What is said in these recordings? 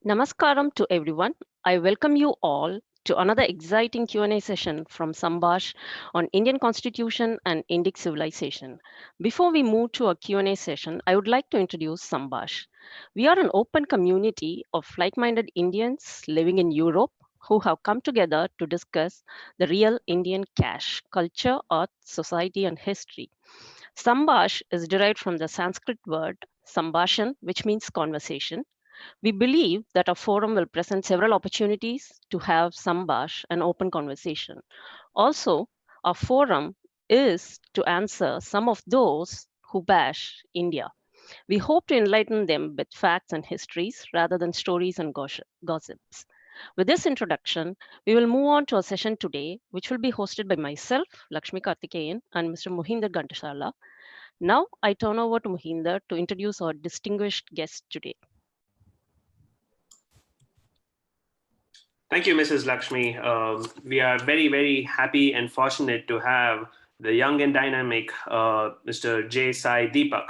Namaskaram to everyone. I welcome you all to another exciting Q&A session from Sambash on Indian Constitution and Indic Civilization. Before we move to a Q&A session, I would like to introduce Sambash. We are an open community of like-minded Indians living in Europe who have come together to discuss the real Indian cash, culture, art, society, and history. Sambash is derived from the Sanskrit word Sambashan, which means conversation. We believe that a forum will present several opportunities to have sambash, an open conversation. Also, a forum is to answer some of those who bash India. We hope to enlighten them with facts and histories rather than stories and gossips. With this introduction, we will move on to a session today, which will be hosted by myself, Lakshmi Karthikeyan, and Mr. Mohinder Gantashala. Now, I turn over to Mohinder to introduce our distinguished guest today. Thank you, Mrs. Lakshmi. We are very, very happy and fortunate to have the young and dynamic Mr. J. Sai Deepak.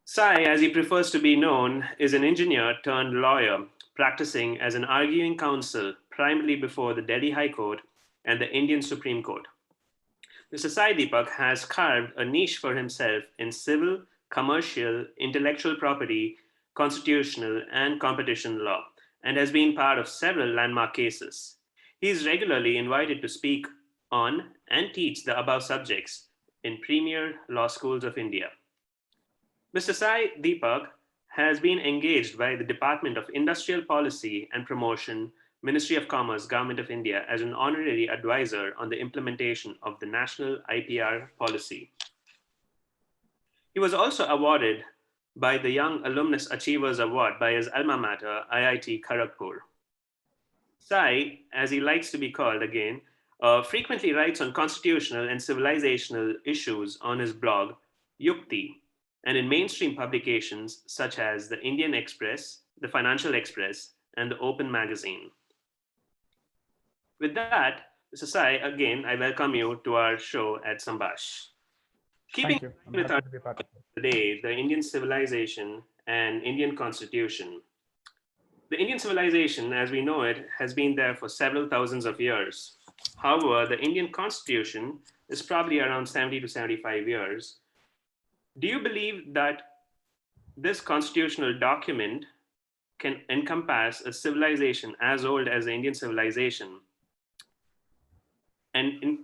Sai, as he prefers to be known, is an engineer turned lawyer practicing as an arguing counsel primarily before the Delhi High Court and the Indian Supreme Court. Mr. Sai Deepak has carved a niche for himself in civil, commercial, intellectual property, constitutional, and competition law, and has been part of several landmark cases. He is regularly invited to speak on and teach the above subjects in premier law schools of India. Mr. Sai Deepak has been engaged by the Department of Industrial Policy and Promotion, Ministry of Commerce, Government of India as an honorary advisor on the implementation of the national IPR policy. He was also awarded by the Young Alumnus Achievers Award by his alma mater, IIT Kharagpur. Sai, as he likes to be called again, frequently writes on constitutional and civilizational issues on his blog, Yukti, and in mainstream publications such as the Indian Express, the Financial Express, and the Open Magazine. With that, Mr. Sai, again, I welcome you to our show at Sambash. Keeping with our today, the Indian civilization and Indian constitution. The Indian civilization, as we know it, has been there for several thousands of years. However, the Indian constitution is probably around 70 to 75 years. Do you believe that this constitutional document can encompass a civilization as old as the Indian civilization? And in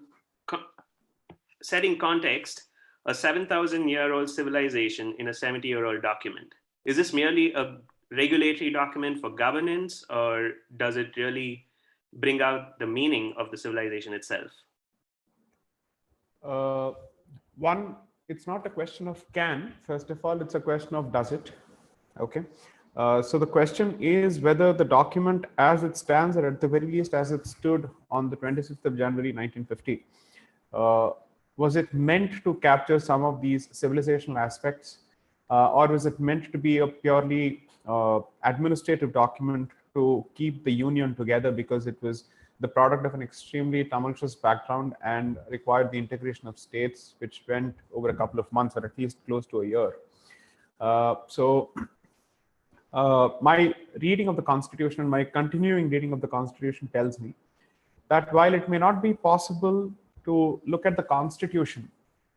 setting context, a 7,000-year-old civilization in a 70-year-old document. Is this merely a regulatory document for governance, or does it really bring out the meaning of the civilization itself? One, it's not a question of can. First of all, it's a question of does it. Okay. So the question is whether the document as it stands, or at the very least as it stood on the 26th of January 1950, was it meant to capture some of these civilizational aspects, or was it meant to be a purely administrative document to keep the union together because it was the product of an extremely tumultuous background and required the integration of states, which went over a couple of months or at least close to a year. My reading of the Constitution, my continuing reading of the Constitution tells me that while it may not be possible to look at the Constitution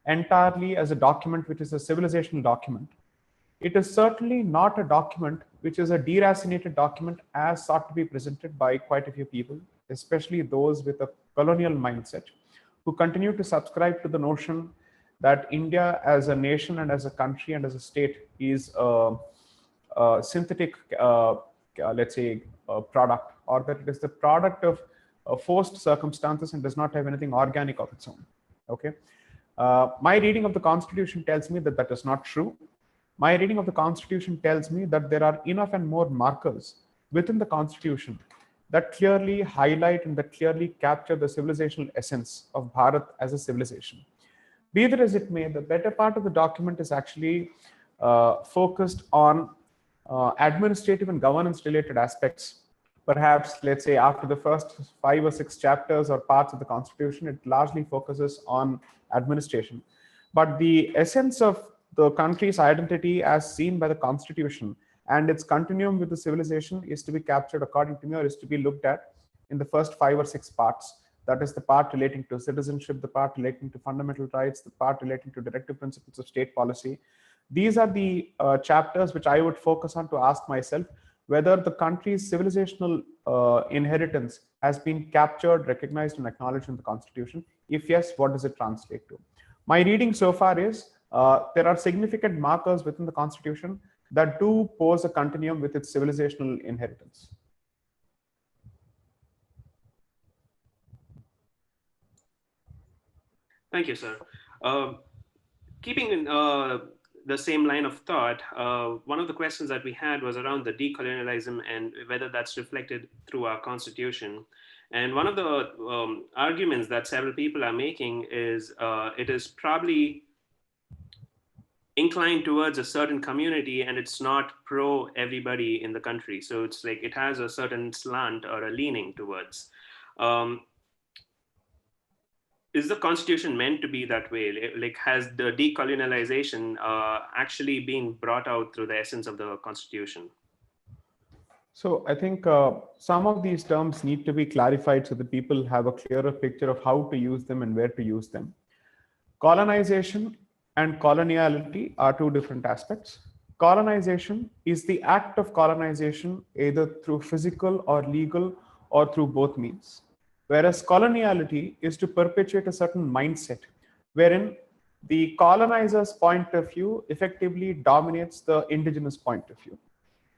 entirely as a document which is a civilizational document, it is certainly not a document which is a deracinated document as sought to be presented by quite a few people, especially those with a colonial mindset, who continue to subscribe to the notion that India as a nation and as a country and as a state is a synthetic, let's say, product, or that it is the product of forced circumstances and does not have anything organic of its own. Okay. My reading of the Constitution tells me that that is not true. My reading of the Constitution tells me that there are enough and more markers within the Constitution that clearly highlight and that clearly capture the civilizational essence of Bharat as a civilization. Be that as it may, the better part of the document is actually focused on administrative and governance related aspects. Perhaps, let's say, after the first 5 or 6 chapters or parts of the Constitution, it largely focuses on administration. But the essence of the country's identity as seen by the Constitution and its continuum with the civilization is to be captured, according to me, or is to be looked at in the first 5 or 6 parts. That is the part relating to citizenship, the part relating to fundamental rights, the part relating to directive principles of state policy. These are the chapters which I would focus on to ask myself whether the country's civilizational inheritance has been captured, recognized, and acknowledged in the constitution. If yes, what does it translate to? My reading so far is there are significant markers within the constitution that do pose a continuum with its civilizational inheritance. Thank you, sir. Keeping in the same line of thought, one of the questions that we had was around the decolonialism and whether that's reflected through our constitution. And one of the arguments that several people are making is it is probably inclined towards a certain community and it's not pro everybody in the country. So it's like it has a certain slant or a leaning towards. Is the constitution meant to be that way? Like, has the decolonialization actually been brought out through the essence of the constitution? So I think some of these terms need to be clarified so that people have a clearer picture of how to use them and where to use them. Colonization and coloniality are two different aspects. Colonization is the act of colonization either through physical or legal or through both means. Whereas coloniality is to perpetuate a certain mindset wherein the colonizer's point of view effectively dominates the indigenous point of view.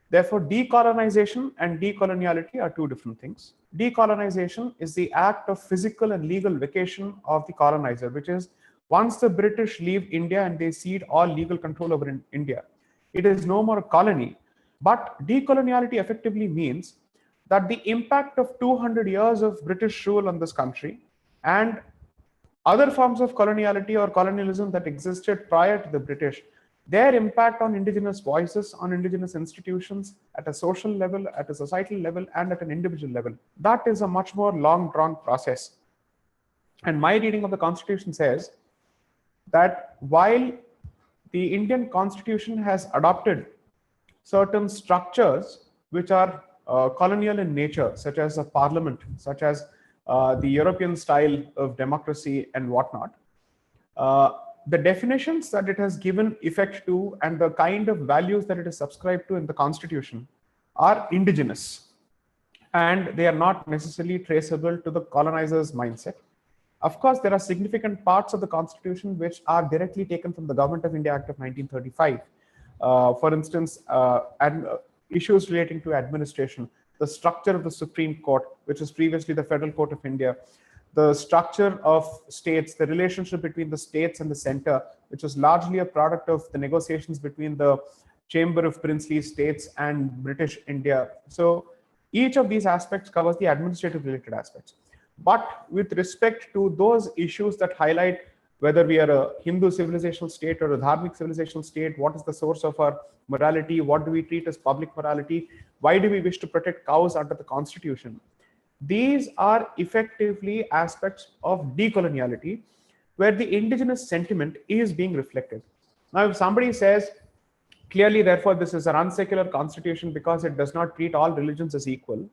Therefore, decolonization and decoloniality are two different things. Decolonization is the act of physical and legal vacation of the colonizer, which is once the British leave India and they cede all legal control over India, it is no more a colony. But decoloniality effectively means that the impact of 200 years of British rule on this country and other forms of coloniality or colonialism that existed prior to the British, their impact on indigenous voices, on indigenous institutions at a social level, at a societal level, and at an individual level, that is a much more long drawn process. And my reading of the constitution says that while the Indian constitution has adopted certain structures which are colonial in nature, such as a parliament, such as the European style of democracy and whatnot, the definitions that it has given effect to and the kind of values that it is subscribed to in the constitution are indigenous, and they are not necessarily traceable to the colonizer's mindset. Of course, there are significant parts of the constitution which are directly taken from the Government of India Act of 1935. For instance, issues relating to administration, the structure of the Supreme Court, which was previously the Federal Court of India, the structure of states, the relationship between the states and the center, which was largely a product of the negotiations between the Chamber of Princely States and British India. So each of these aspects covers the administrative related aspects. But with respect to those issues that highlight whether we are a Hindu civilizational state or a Dharmic civilizational state, what is the source of our morality, what do we treat as public morality, why do we wish to protect cows under the constitution? These are effectively aspects of decoloniality where the indigenous sentiment is being reflected. Now, if somebody says, clearly, therefore, this is an unsecular constitution because it does not treat all religions as equal,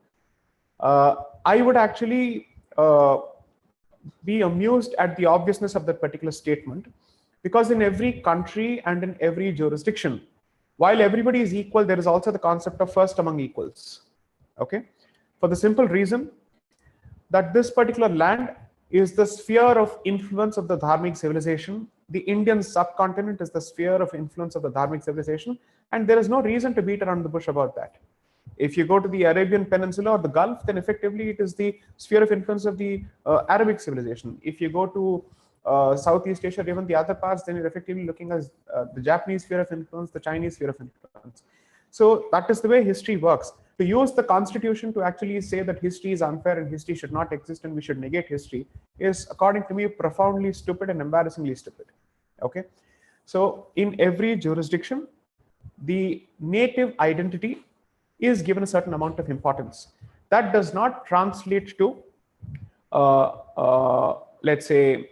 I would actually be amused at the obviousness of that particular statement, because in every country and in every jurisdiction, while everybody is equal, there is also the concept of first among equals. Okay, for the simple reason that this particular land is the sphere of influence of the Dharmic civilization. The Indian subcontinent is the sphere of influence of the Dharmic civilization, and there is no reason to beat around the bush about that. If you go to the Arabian Peninsula or the Gulf, then effectively it is the sphere of influence of the Arabic civilization. If you go to Southeast Asia or even the other parts, then you're effectively looking at the Japanese sphere of influence, the Chinese sphere of influence. So that is the way history works. To use the constitution to actually say that history is unfair and history should not exist and we should negate history is, according to me, profoundly stupid and embarrassingly stupid. Okay, so in every jurisdiction, the native identity is given a certain amount of importance. That does not translate to, let's say,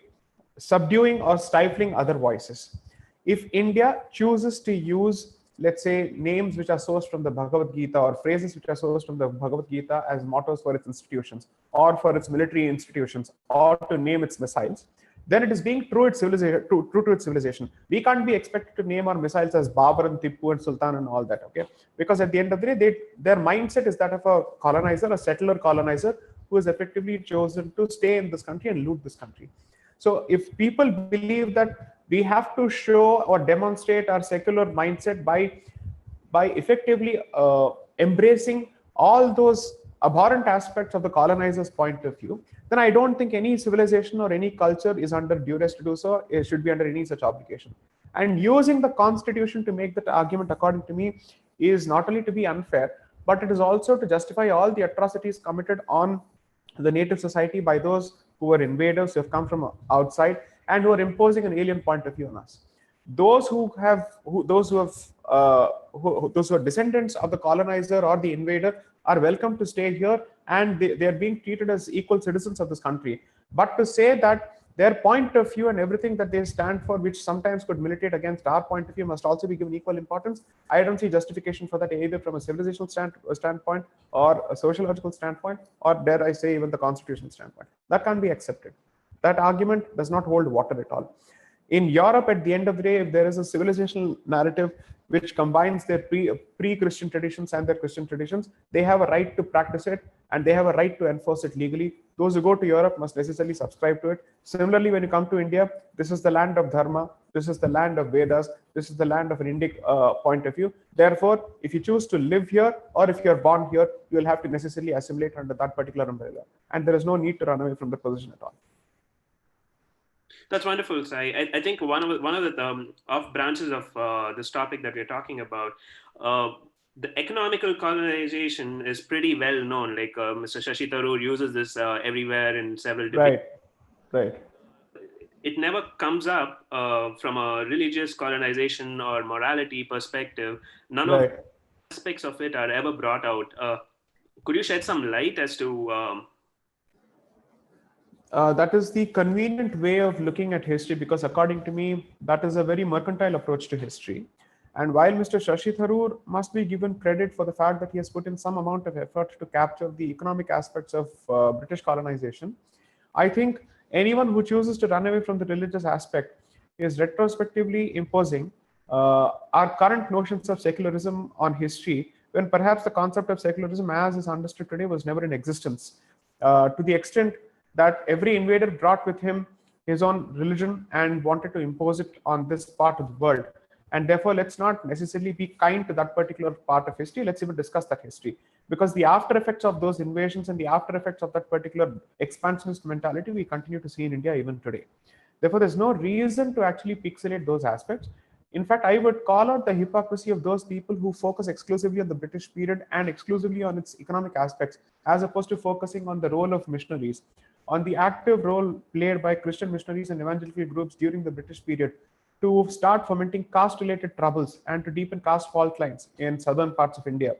subduing or stifling other voices. If India chooses to use let's say, names which are sourced from the Bhagavad Gita or phrases which are sourced from the Bhagavad Gita as mottos for its institutions or for its military institutions or to name its missiles, then it is being true to its civilization. We can't be expected to name our missiles as Babur and Tippu and Sultan and all that, okay? Because at the end of the day, their mindset is that of a colonizer, a settler colonizer, who has effectively chosen to stay in this country and loot this country. So if people believe that we have to show or demonstrate our secular mindset by effectively embracing all those abhorrent aspects of the colonizer's point of view, then I don't think any civilization or any culture is under duress to do so. It should be under any such obligation. And using the constitution to make that argument, according to me, is not only to be unfair, but it is also to justify all the atrocities committed on the native society by those who were invaders, who have come from outside, and who are imposing an alien point of view on us. Those who are descendants of the colonizer or the invader are welcome to stay here, and they are being treated as equal citizens of this country. But to say that their point of view and everything that they stand for, which sometimes could militate against our point of view, must also be given equal importance, I don't see justification for that, either from a civilizational standpoint or a sociological standpoint, or dare I say even the constitutional standpoint. That can't be accepted. That argument does not hold water at all. In Europe, at the end of the day, if there is a civilizational narrative which combines their pre-Christian traditions and their Christian traditions, they have a right to practice it and they have a right to enforce it legally. Those who go to Europe must necessarily subscribe to it. Similarly, when you come to India, this is the land of Dharma, this is the land of Vedas, this is the land of an Indic point of view. Therefore, if you choose to live here or if you're born here, you will have to necessarily assimilate under that particular umbrella. And there is no need to run away from the position at all. That's wonderful, Sai. I think one of the off branches of this topic that we're talking about, the economical colonization is pretty well known. Like Mr. Shashi Tharoor uses this everywhere in several debates. Right. It never comes up from a religious colonization or morality perspective. None of the aspects of it are ever brought out. Could you shed some light as to that is the convenient way of looking at history, because according to me, that is a very mercantile approach to history. And while Mr. Shashi Tharoor must be given credit for the fact that he has put in some amount of effort to capture the economic aspects of British colonization, I think anyone who chooses to run away from the religious aspect is retrospectively imposing our current notions of secularism on history, when perhaps the concept of secularism as is understood today was never in existence. To the extent that every invader brought with him his own religion and wanted to impose it on this part of the world. And therefore, let's not necessarily be kind to that particular part of history. Let's even discuss that history, because the after effects of those invasions and the after effects of that particular expansionist mentality we continue to see in India even today. Therefore, there's no reason to actually pixelate those aspects. In fact, I would call out the hypocrisy of those people who focus exclusively on the British period and exclusively on its economic aspects, as opposed to focusing on the role of missionaries, on the active role played by Christian missionaries and evangelical groups during the British period to start fomenting caste-related troubles and to deepen caste fault lines in southern parts of India.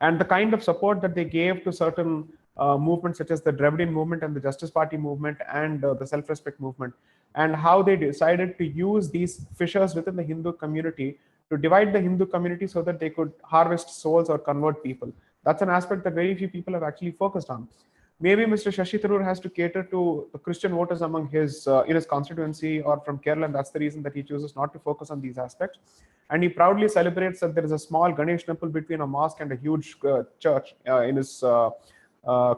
And the kind of support that they gave to certain movements such as the Dravidian movement and the Justice Party movement and the self-respect movement, and how they decided to use these fissures within the Hindu community to divide the Hindu community so that they could harvest souls or convert people. That's an aspect that very few people have actually focused on. Maybe Mr. Shashi Tharoor has to cater to the Christian voters among his in his constituency or from Kerala, and that's the reason that he chooses not to focus on these aspects. And he proudly celebrates that there is a small Ganesh temple between a mosque and a huge church in his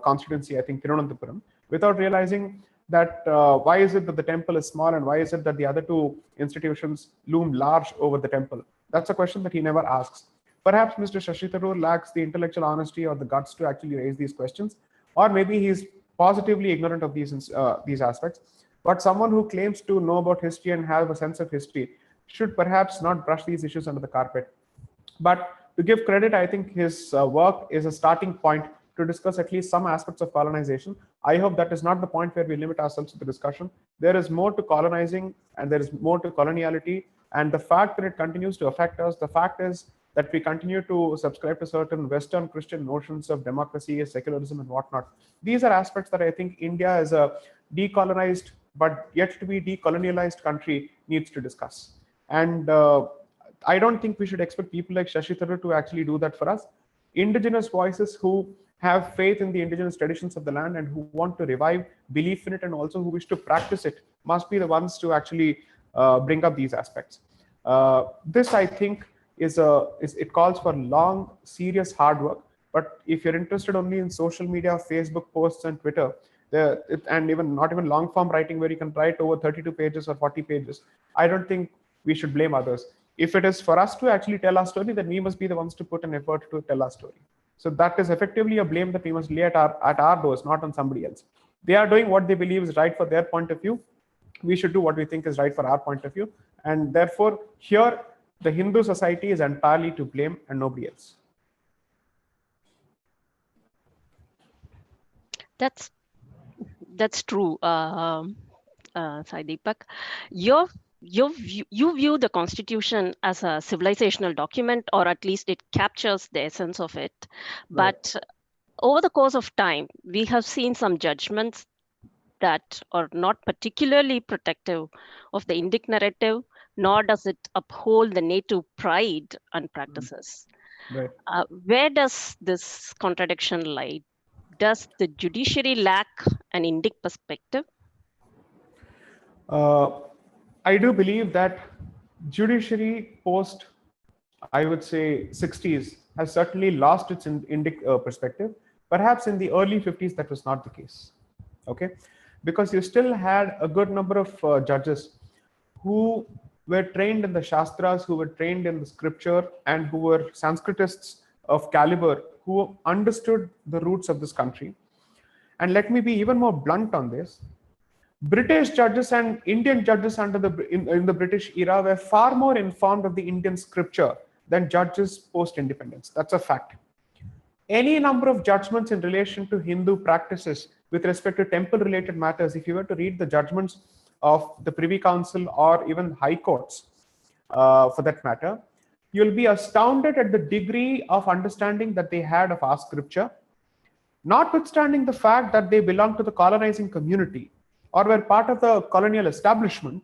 constituency, I think Tirunanthapuram, without realizing that why is it that the temple is small and why is it that the other two institutions loom large over the temple? That's a question that he never asks. Perhaps Mr. Shashi Tharoor lacks the intellectual honesty or the guts to actually raise these questions, or maybe he's positively ignorant of these aspects. But someone who claims to know about history and have a sense of history should perhaps not brush these issues under the carpet. But to give credit, I think his work is a starting point to discuss at least some aspects of colonization. I hope that is not the point where we limit ourselves to the discussion. There is more to colonizing and there is more to coloniality. And the fact that it continues to affect us, the fact is that we continue to subscribe to certain Western Christian notions of democracy, secularism, and whatnot. These are aspects that I think India, as a decolonized but yet to be decolonialized country, needs to discuss. And I don't think we should expect people like Shashi Tharoor to actually do that for us. Indigenous voices who have faith in the indigenous traditions of the land and who want to revive belief in it and also who wish to practice it must be the ones to actually bring up these aspects. This, I think, it calls for long, serious, hard work. But if you're interested only in social media, Facebook posts and Twitter, and even not even long form writing where you can write over 32 pages or 40 pages, I don't think we should blame others. If it is for us to actually tell our story, then we must be the ones to put an effort to tell our story. So that is effectively a blame that we must lay at our doors, not on somebody else. They are doing what they believe is right for their point of view. We should do what we think is right for our point of view. And therefore, here, the Hindu society is entirely to blame and nobody else. That's true, Sai Deepak. You view the Constitution as a civilizational document, or at least it captures the essence of it. But over the course of time, we have seen some judgments that are not particularly protective of the Indic narrative, nor does it uphold the native pride and practices. Right. Where does this contradiction lie? Does the judiciary lack an Indic perspective? I do believe that judiciary post, I would say, 60s has certainly lost its Indic perspective. Perhaps in the early 50s, that was not the case. Okay, because you still had a good number of judges who were trained in the Shastras, who were trained in the scripture, and who were Sanskritists of caliber, who understood the roots of this country. And let me be even more blunt on this. British judges and Indian judges in the British era were far more informed of the Indian scripture than judges post-independence. That's a fact. Any number of judgments in relation to Hindu practices with respect to temple-related matters, if you were to read the judgments of the Privy Council or even high courts, for that matter, you'll be astounded at the degree of understanding that they had of our scripture, notwithstanding the fact that they belonged to the colonizing community or were part of the colonial establishment.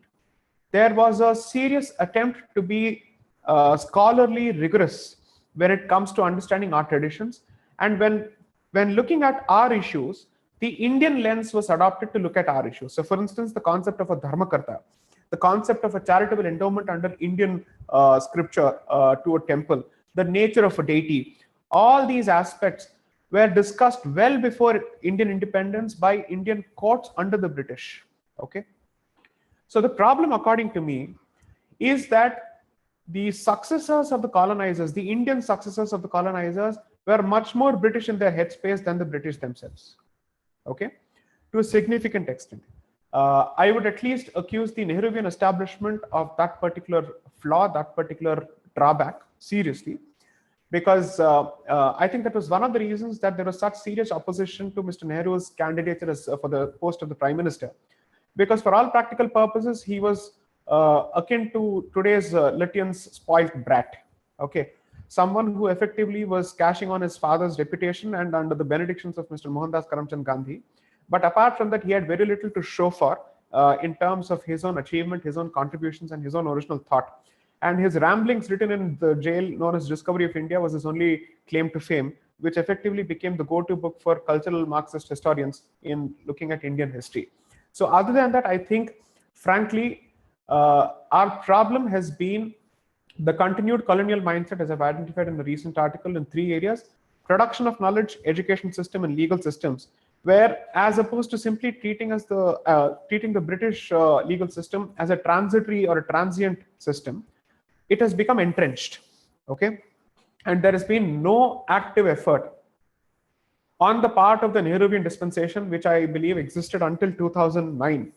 There was a serious attempt to be scholarly rigorous when it comes to understanding our traditions. And when looking at our issues, the Indian lens was adopted to look at our issues. So for instance, the concept of a dharmakarta, the concept of a charitable endowment under Indian scripture to a temple, the nature of a deity, all these aspects were discussed well before Indian independence by Indian courts under the British. Okay. So the problem, according to me, is that the successors of the colonizers, the Indian successors of the colonizers, were much more British in their headspace than the British themselves. Okay, to a significant extent. I would at least accuse the Nehruvian establishment of that particular flaw, that particular drawback, seriously, because I think that was one of the reasons that there was such serious opposition to Mr. Nehru's candidature for the post of the Prime Minister. Because for all practical purposes, he was akin to today's Lithian's spoiled brat. Okay, someone who effectively was cashing on his father's reputation and under the benedictions of Mr. Mohandas Karamchand Gandhi. But apart from that, he had very little to show for in terms of his own achievement, his own contributions, and his own original thought. And his ramblings written in the jail known as Discovery of India was his only claim to fame, which effectively became the go-to book for cultural Marxist historians in looking at Indian history. So other than that, I think, frankly, our problem has been the continued colonial mindset, as I've identified in a recent article, in 3 areas: production of knowledge, education system, and legal systems, where as opposed to simply treating the British legal system as a transitory or a transient system, it has become entrenched. Okay, and there has been no active effort on the part of the Nehruvian dispensation, which I believe existed until 2009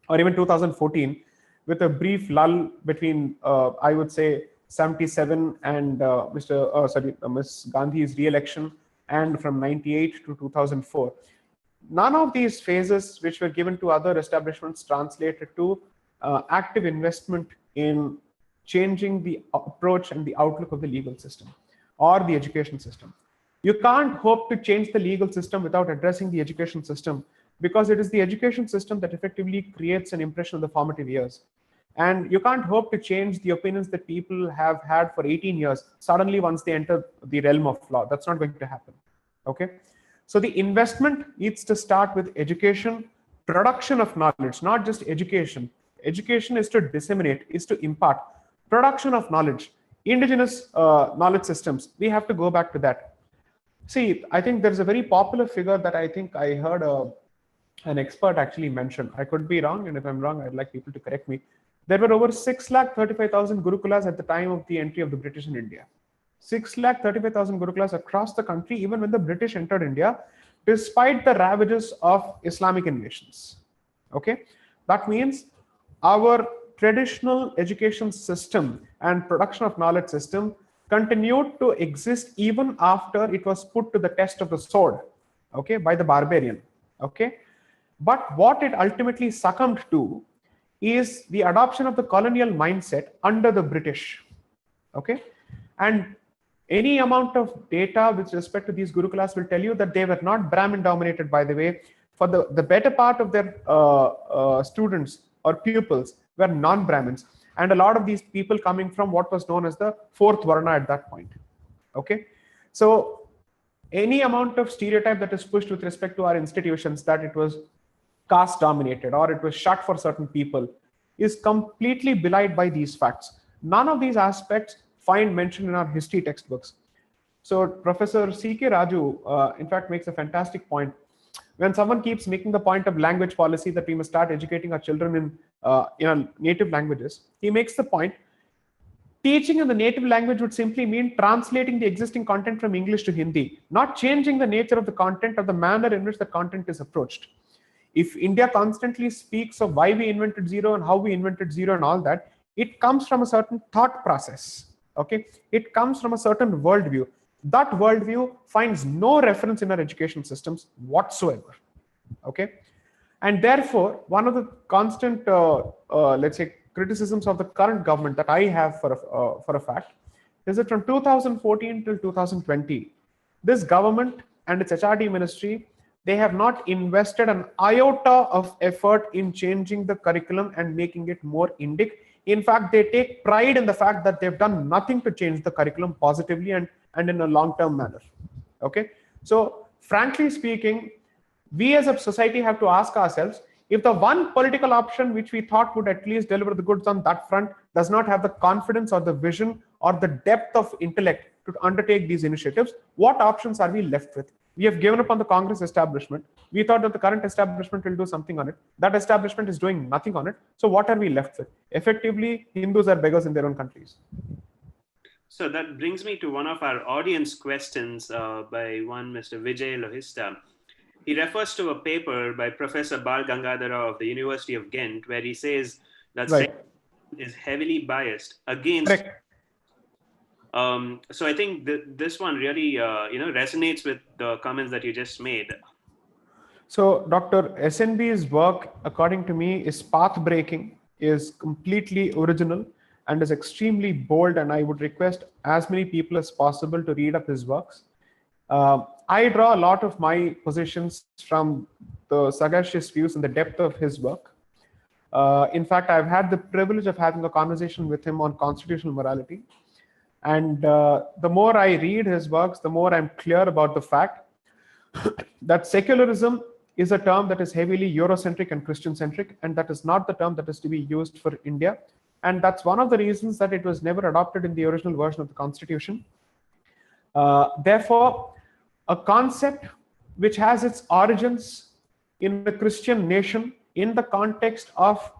or even 2014, with a brief lull between, I would say, 77 and Ms. Gandhi's re-election, and from 98 to 2004. None of these phases, which were given to other establishments, translated to active investment in changing the approach and the outlook of the legal system or the education system. You can't hope to change the legal system without addressing the education system, because it is the education system that effectively creates an impression of the formative years. And you can't hope to change the opinions that people have had for 18 years suddenly once they enter the realm of law. That's not going to happen. Okay. So the investment needs to start with education, production of knowledge, not just education. Education is to disseminate, is to impart. Production of knowledge, indigenous knowledge systems. We have to go back to that. See, I think there's a very popular figure that I think I heard an expert actually mention. I could be wrong, and if I'm wrong, I'd like people to correct me. There were over 635,000 Gurukulas at the time of the entry of the British in India. 635,000 Gurukulas across the country, even when the British entered India, despite the ravages of Islamic invasions. Okay, that means our traditional education system and production of knowledge system continued to exist even after it was put to the test of the sword, okay, by the barbarian. Okay, but what it ultimately succumbed to is the adoption of the colonial mindset under the British. Okay, and any amount of data with respect to these Gurukulas will tell you that they were not Brahmin dominated, by the way. For the better part of their students or pupils were non-Brahmins, and a lot of these people coming from what was known as the fourth Varna at that point. Okay, so any amount of stereotype that is pushed with respect to our institutions that it was caste dominated or it was shut for certain people is completely belied by these facts. None of these aspects find mention in our history textbooks. So Professor C.K. Raju, in fact, makes a fantastic point. When someone keeps making the point of language policy that we must start educating our children in our native languages, he makes the point, teaching in the native language would simply mean translating the existing content from English to Hindi, not changing the nature of the content or the manner in which the content is approached. If India constantly speaks of why we invented zero and how we invented zero and all that, it comes from a certain thought process. Okay, it comes from a certain worldview. That worldview finds no reference in our education systems whatsoever. Okay, and therefore, one of the constant, let's say, criticisms of the current government that I have for a fact is that from 2014 till 2020, this government and its HRD ministry, they have not invested an iota of effort in changing the curriculum and making it more Indic. In fact, they take pride in the fact that they've done nothing to change the curriculum positively and in a long-term manner. Okay, so frankly speaking, we as a society have to ask ourselves, if the one political option which we thought would at least deliver the goods on that front does not have the confidence or the vision or the depth of intellect to undertake these initiatives, what options are we left with? We have given up on the Congress establishment. We thought that the current establishment will do something on it. That establishment is doing nothing on it. So what are we left with? Effectively, Hindus are beggars in their own countries. So that brings me to one of our audience questions by one Mr. Vijay Lohista. He refers to a paper by Professor Bal Gangadhara of the University of Ghent, where he says that is heavily biased against. Correct. So I think this one really resonates with the comments that you just made. So Dr. SNB's work, according to me, is path-breaking, is completely original, and is extremely bold, and I would request as many people as possible to read up his works. I draw a lot of my positions from the sagacious views and the depth of his work. In fact, I've had the privilege of having a conversation with him on constitutional morality. And the more I read his works, the more I'm clear about the fact that secularism is a term that is heavily Eurocentric and Christian-centric, and that is not the term that is to be used for India. And that's one of the reasons that it was never adopted in the original version of the Constitution. Therefore, a concept which has its origins in a Christian nation, in the context of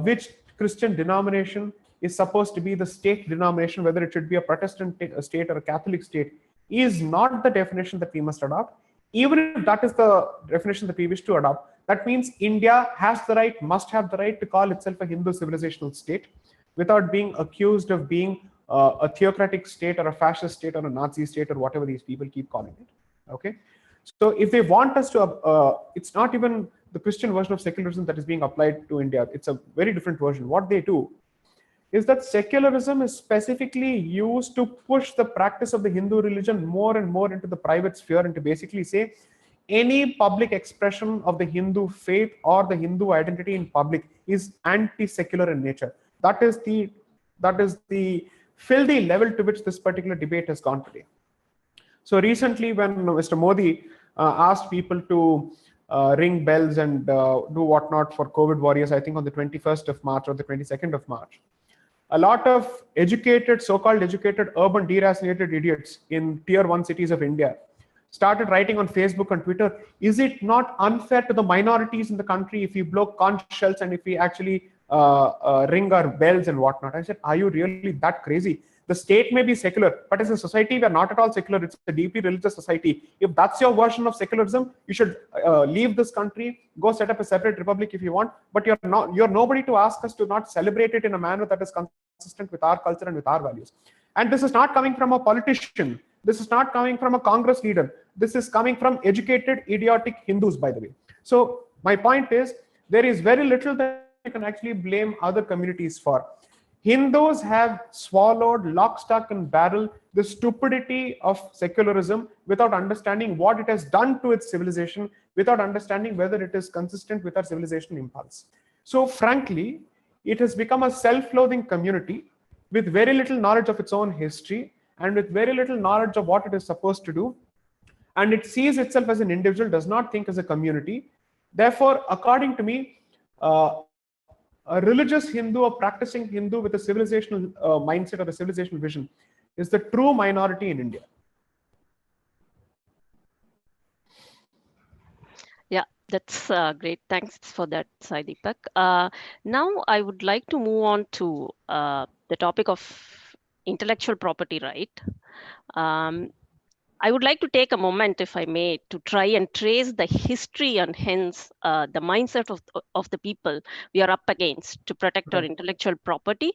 which Christian denomination is supposed to be the state denomination, whether it should be a Protestant state or a Catholic state, is not the definition that we must adopt. Even if that is the definition that we wish to adopt, that means India has the right, must have the right to call itself a Hindu civilizational state without being accused of being a theocratic state or a fascist state or a Nazi state or whatever these people keep calling it. Okay, so if they want us to, it's not even the Christian version of secularism that is being applied to India. It's a very different version. What they do is that secularism is specifically used to push the practice of the Hindu religion more and more into the private sphere, and to basically say any public expression of the Hindu faith or the Hindu identity in public is anti-secular in nature. That is the filthy level to which this particular debate has gone today. So recently, when Mr. Modi asked people to ring bells and do whatnot for COVID warriors, I think on the 21st of March or the 22nd of March, a lot of educated, so-called educated, urban deracinated idiots in tier 1 cities of India started writing on Facebook and Twitter, is it not unfair to the minorities in the country if we blow conch shells and if we actually ring our bells and whatnot? I said, are you really that crazy? The state may be secular, but as a society, we are not at all secular. It's a deeply religious society. If that's your version of secularism, you should leave this country, go set up a separate republic if you want. But you're nobody to ask us to not celebrate it in a manner that is consistent with our culture and with our values. And this is not coming from a politician. This is not coming from a Congress leader. This is coming from educated, idiotic Hindus, by the way. So my point is, there is very little that you can actually blame other communities for. Hindus have swallowed lock, stock, and barrel the stupidity of secularism without understanding what it has done to its civilization, without understanding whether it is consistent with our civilization impulse. So frankly, it has become a self-loathing community with very little knowledge of its own history and with very little knowledge of what it is supposed to do. And it sees itself as an individual, does not think as a community. Therefore, according to me, a religious Hindu, a practicing Hindu with a civilizational mindset or a civilizational vision is the true minority in India. Yeah, that's great. Thanks for that, Sai Deepak. Now I would like to move on to the topic of intellectual property right. I would like to take a moment, if I may, to try and trace the history and hence the mindset of the people we are up against to protect our intellectual property.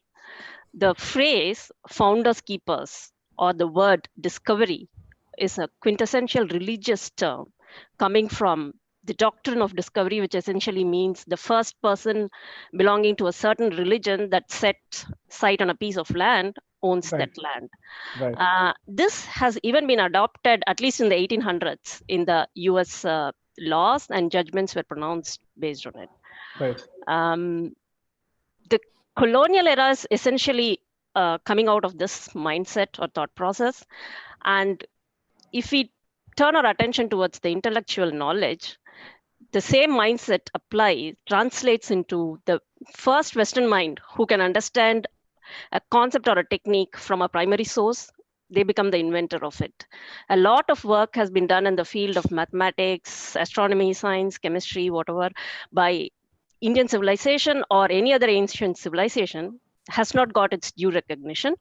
The phrase founders keepers or the word discovery is a quintessential religious term coming from the doctrine of discovery, which essentially means the first person belonging to a certain religion that sets sight on a piece of land owns that land. This has even been adopted, at least in the 1800s, in the US laws, and judgments were pronounced based on it. The colonial era is essentially coming out of this mindset or thought process. And if we turn our attention towards the intellectual knowledge, the same mindset translates into the first Western mind who can understand a concept or a technique from a primary source. They become the inventor of it. A lot of work has been done in the field of mathematics, astronomy, science, chemistry, whatever, by Indian civilization or any other ancient civilization has not got its due recognition.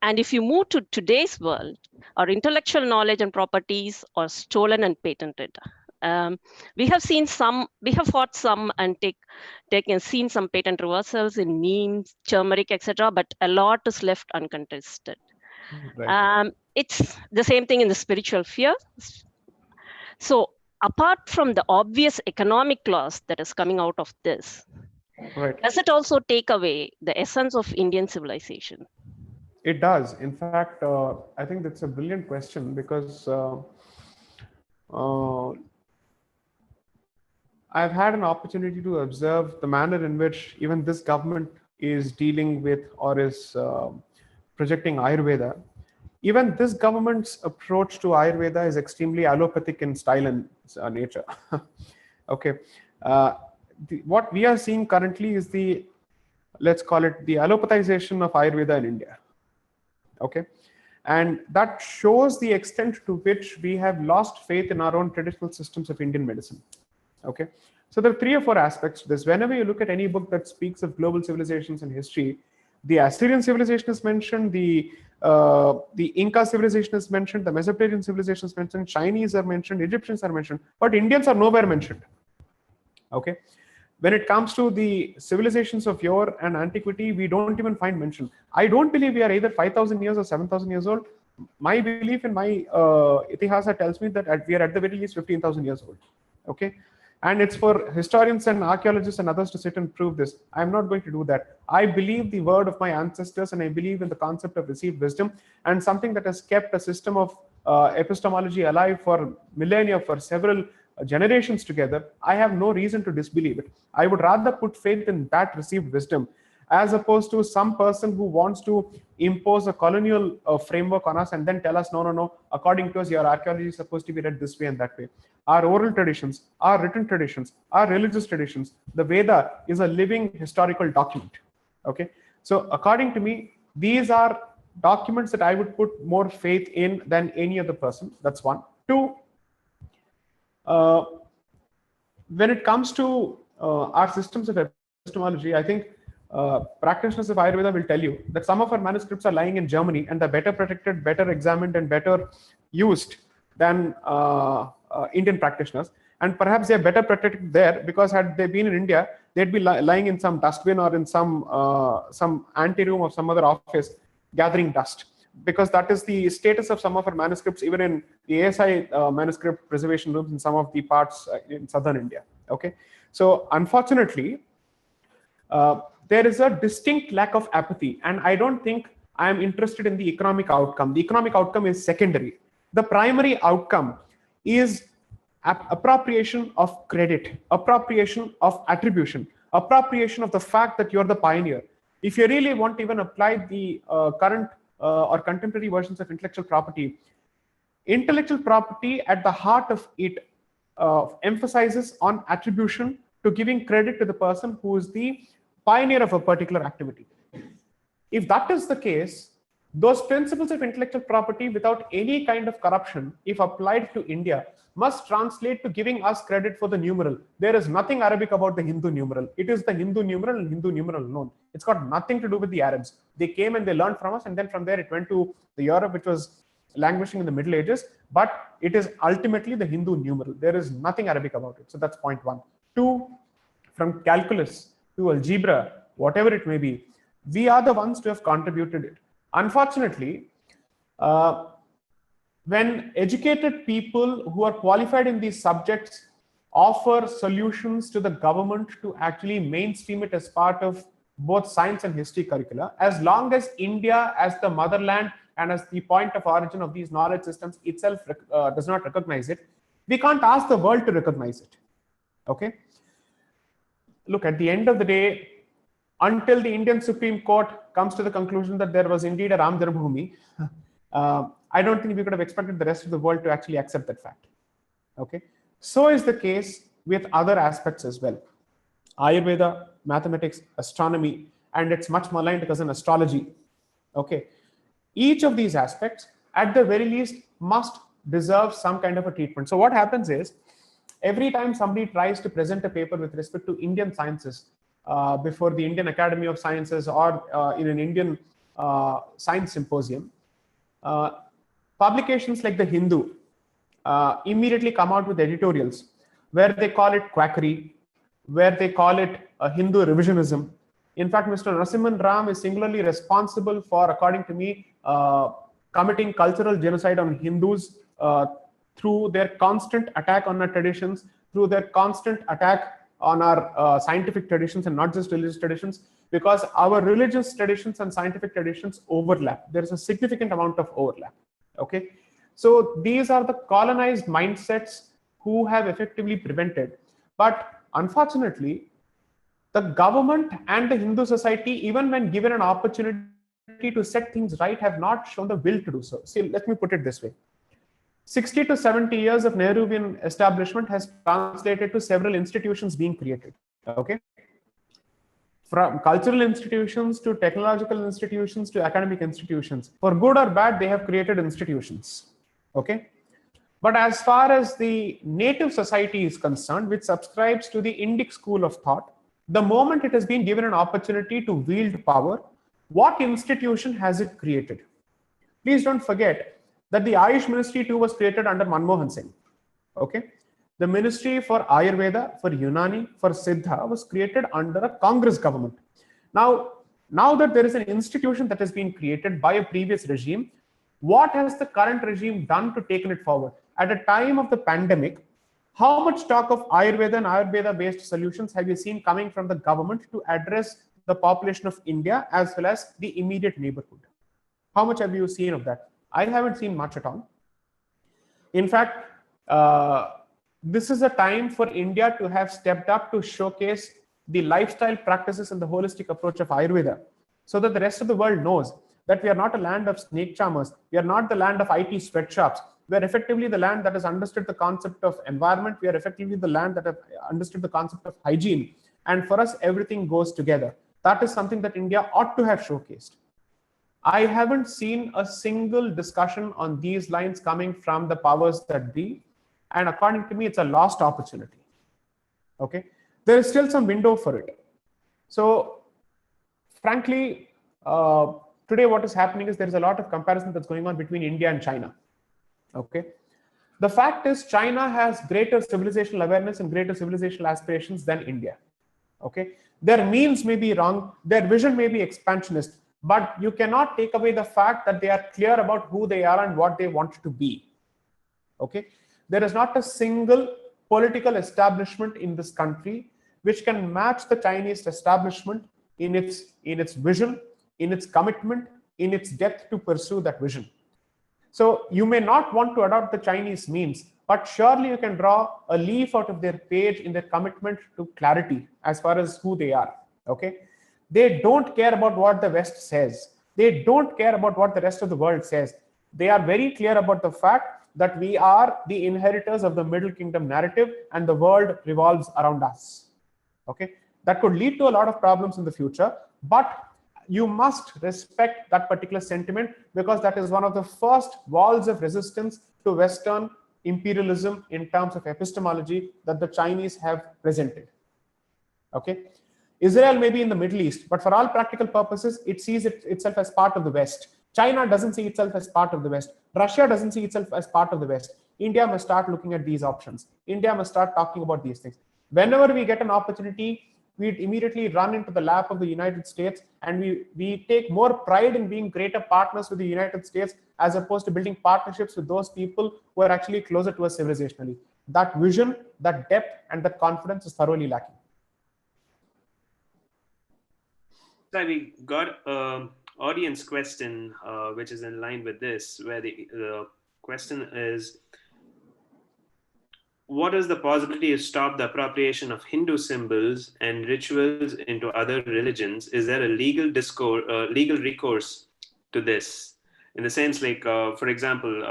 And if you move to today's world, our intellectual knowledge and properties are stolen and patented. We have fought some and seen some patent reversals in memes, turmeric, etc., but a lot is left uncontested. It's the same thing in the spiritual sphere. So apart from the obvious economic loss that is coming out of this, does it also take away the essence of Indian civilization? It does. In fact, I think that's a brilliant question because I've had an opportunity to observe the manner in which even this government is dealing with or is projecting Ayurveda. Even this government's approach to Ayurveda is extremely allopathic in style and nature. Okay. What we are seeing currently is let's call it the allopathization of Ayurveda in India. Okay. And that shows the extent to which we have lost faith in our own traditional systems of Indian medicine. Okay. So there are 3 or 4 aspects to this. Whenever you look at any book that speaks of global civilizations and history, the Assyrian civilization is mentioned, the Inca civilization is mentioned, the Mesopotamian civilization is mentioned, Chinese are mentioned, Egyptians are mentioned, but Indians are nowhere mentioned. Okay. When it comes to the civilizations of yore and antiquity, we don't even find mention. I don't believe we are either 5,000 years or 7,000 years old. My belief in my Itihasa tells me that we are at the very least 15,000 years old. Okay. And it's for historians and archaeologists and others to sit and prove this. I'm not going to do that. I believe the word of my ancestors, and I believe in the concept of received wisdom, and something that has kept a system of epistemology alive for millennia, for several generations together. I have no reason to disbelieve it. I would rather put faith in that received wisdom as opposed to some person who wants to impose a colonial framework on us and then tell us, no, no, no, according to us, your archaeology is supposed to be read this way and that way. Our oral traditions, our written traditions, our religious traditions, the Veda is a living historical document. Okay, so according to me, these are documents that I would put more faith in than any other person. That's one. Two, when it comes to our systems of epistemology, I think practitioners of Ayurveda will tell you that some of our manuscripts are lying in Germany and they're better protected, better examined, and better used than Indian practitioners. And perhaps they're better protected there because had they been in India, they'd be lying in some dustbin or in some anteroom or some other office gathering dust, because that is the status of some of our manuscripts, even in the ASI manuscript preservation rooms in some of the parts in southern India. Okay, so unfortunately, there is a distinct lack of apathy, and I don't think I am interested in the economic outcome. The economic outcome is secondary. The primary outcome is appropriation of credit, appropriation of attribution, appropriation of the fact that you're the pioneer. If you really want to even apply the current or contemporary versions of intellectual property at the heart of it emphasizes on attribution, to giving credit to the person who is the pioneer of a particular activity. If that is the case, those principles of intellectual property without any kind of corruption, if applied to India, must translate to giving us credit for the numeral. There is nothing Arabic about the Hindu numeral. It is the Hindu numeral and Hindu numeral alone. It's got nothing to do with the Arabs. They came and they learned from us, and then from there it went to the Europe, which was languishing in the Middle Ages, but it is ultimately the Hindu numeral. There is nothing Arabic about it. So that's point one. Two, from calculus to algebra, whatever it may be, we are the ones to have contributed it. Unfortunately, when educated people who are qualified in these subjects offer solutions to the government to actually mainstream it as part of both science and history curricula, as long as India as the motherland and as the point of origin of these knowledge systems itself does not recognize it, we can't ask the world to recognize it. Okay? Look, at the end of the day, until the Indian Supreme Court comes to the conclusion that there was indeed a Ram Janmabhoomi, I don't think we could have expected the rest of the world to actually accept that fact. Okay, so is the case with other aspects as well. Ayurveda, mathematics, astronomy, and it's much maligned as an astrology. Okay, each of these aspects, at the very least, must deserve some kind of a treatment. So what happens is, every time somebody tries to present a paper with respect to Indian sciences before the Indian Academy of Sciences or in an Indian science symposium, publications like the Hindu immediately come out with editorials where they call it quackery, where they call it Hindu revisionism. In fact, Mr. Narasimhan Ram is singularly responsible for, according to me, committing cultural genocide on Hindus through their constant attack on our traditions, through their constant attack on our scientific traditions, and not just religious traditions, because our religious traditions and scientific traditions overlap. There is a significant amount of overlap. Okay, so these are the colonized mindsets who have effectively prevented. But unfortunately, the government and the Hindu society, even when given an opportunity to set things right, have not shown the will to do so. See, let me put it this way. 60 to 70 years of Nehruvian establishment has translated to several institutions being created. Okay, from cultural institutions to technological institutions to academic institutions. For good or bad, they have created institutions. Okay, but as far as the native society is concerned, which subscribes to the Indic school of thought, the moment it has been given an opportunity to wield power, what institution has it created? Please don't forget that the Ayush Ministry too was created under Manmohan Singh. Okay, the Ministry for Ayurveda, for Unani, for Siddha was created under a Congress government. Now that there is an institution that has been created by a previous regime, what has the current regime done to take it forward? At a time of the pandemic, how much talk of Ayurveda and Ayurveda-based solutions have you seen coming from the government to address the population of India as well as the immediate neighborhood? How much have you seen of that? I haven't seen much at all. In fact, this is a time for India to have stepped up to showcase the lifestyle practices and the holistic approach of Ayurveda, so that the rest of the world knows that we are not a land of snake charmers. We are not the land of IT sweatshops. We are effectively the land that has understood the concept of environment. We are effectively the land that have understood the concept of hygiene. And for us, everything goes together. That is something that India ought to have showcased. I haven't seen a single discussion on these lines coming from the powers that be. And according to me, it's a lost opportunity. Okay. There is still some window for it. So frankly, today what is happening is there is a lot of comparison that's going on between India and China. Okay. The fact is China has greater civilizational awareness and greater civilizational aspirations than India. Okay. Their means may be wrong, their vision may be expansionist, but you cannot take away the fact that they are clear about who they are and what they want to be. Okay. There is not a single political establishment in this country which can match the Chinese establishment in its vision, in its commitment, in its depth to pursue that vision. So you may not want to adopt the Chinese means, but surely you can draw a leaf out of their page in their commitment to clarity as far as who they are. Okay. They don't care about what the West says. They don't care about what the rest of the world says. They are very clear about the fact that we are the inheritors of the Middle Kingdom narrative and the world revolves around us. Okay. That could lead to a lot of problems in the future, but you must respect that particular sentiment because that is one of the first walls of resistance to Western imperialism in terms of epistemology that the Chinese have presented. Okay. Israel may be in the Middle East, but for all practical purposes, it sees itself as part of the West. China doesn't see itself as part of the West. Russia doesn't see itself as part of the West. India must start looking at these options. India must start talking about these things. Whenever we get an opportunity, we immediately run into the lap of the United States and we take more pride in being greater partners with the United States as opposed to building partnerships with those people who are actually closer to us civilizationally. That vision, that depth, and that confidence is thoroughly lacking. So we got an audience question, which is in line with this, where the question is, what is the possibility to stop the appropriation of Hindu symbols and rituals into other religions? Is there a legal recourse to this? In the sense, like, for example,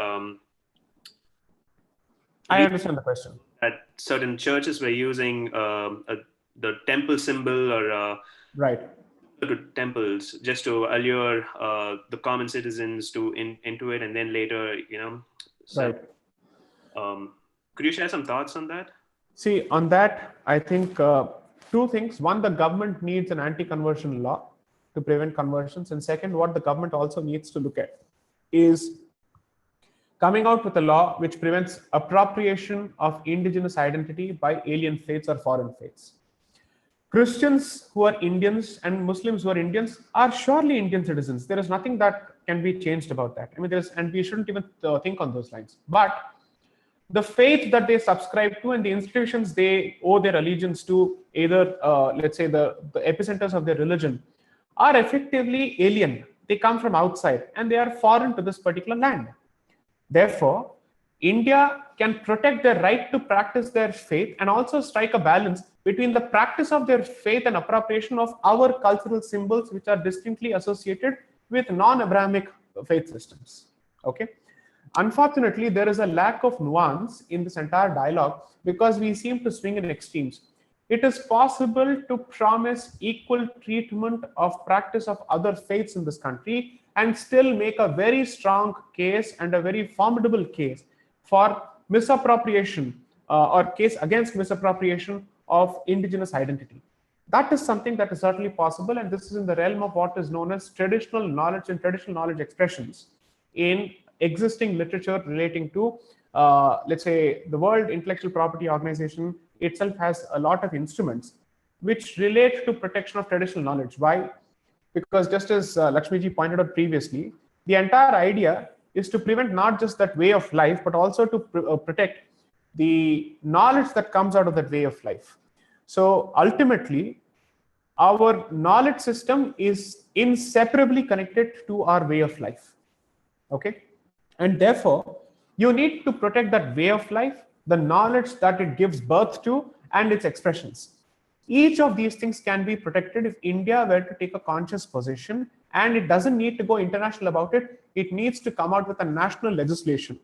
I understand the question. That certain churches were using the temple symbol or right. To temples just to allure the common citizens to into it, and then later, so, right. Could you share some thoughts on that? See, on that, I think two things. One, the government needs an anti-conversion law to prevent conversions. And second, what the government also needs to look at is coming out with a law which prevents appropriation of indigenous identity by alien faiths or foreign faiths. Christians who are Indians and Muslims who are Indians are surely Indian citizens. There is nothing that can be changed about that. I mean, and we shouldn't even think on those lines. But the faith that they subscribe to and the institutions they owe their allegiance to, either, let's say, the epicenters of their religion, are effectively alien. They come from outside and they are foreign to this particular land. Therefore, India can protect their right to practice their faith and also strike a balance between the practice of their faith and appropriation of our cultural symbols, which are distinctly associated with non-Abrahamic faith systems. Okay. Unfortunately, there is a lack of nuance in this entire dialogue because we seem to swing in extremes. It is possible to promise equal treatment of practice of other faiths in this country and still make a very strong case and a very formidable case for misappropriation or case against misappropriation of indigenous identity. That is something that is certainly possible, and this is in the realm of what is known as traditional knowledge and traditional knowledge expressions in existing literature relating to, let's say, the World Intellectual Property Organization itself has a lot of instruments which relate to protection of traditional knowledge. Why? Because just as Lakshmiji pointed out previously, the entire idea is to prevent not just that way of life, but also to protect the knowledge that comes out of that way of life. So ultimately, our knowledge system is inseparably connected to our way of life. Okay? And therefore, you need to protect that way of life, the knowledge that it gives birth to, and its expressions. Each of these things can be protected if India were to take a conscious position, and it doesn't need to go international about it. It needs to come out with a national legislation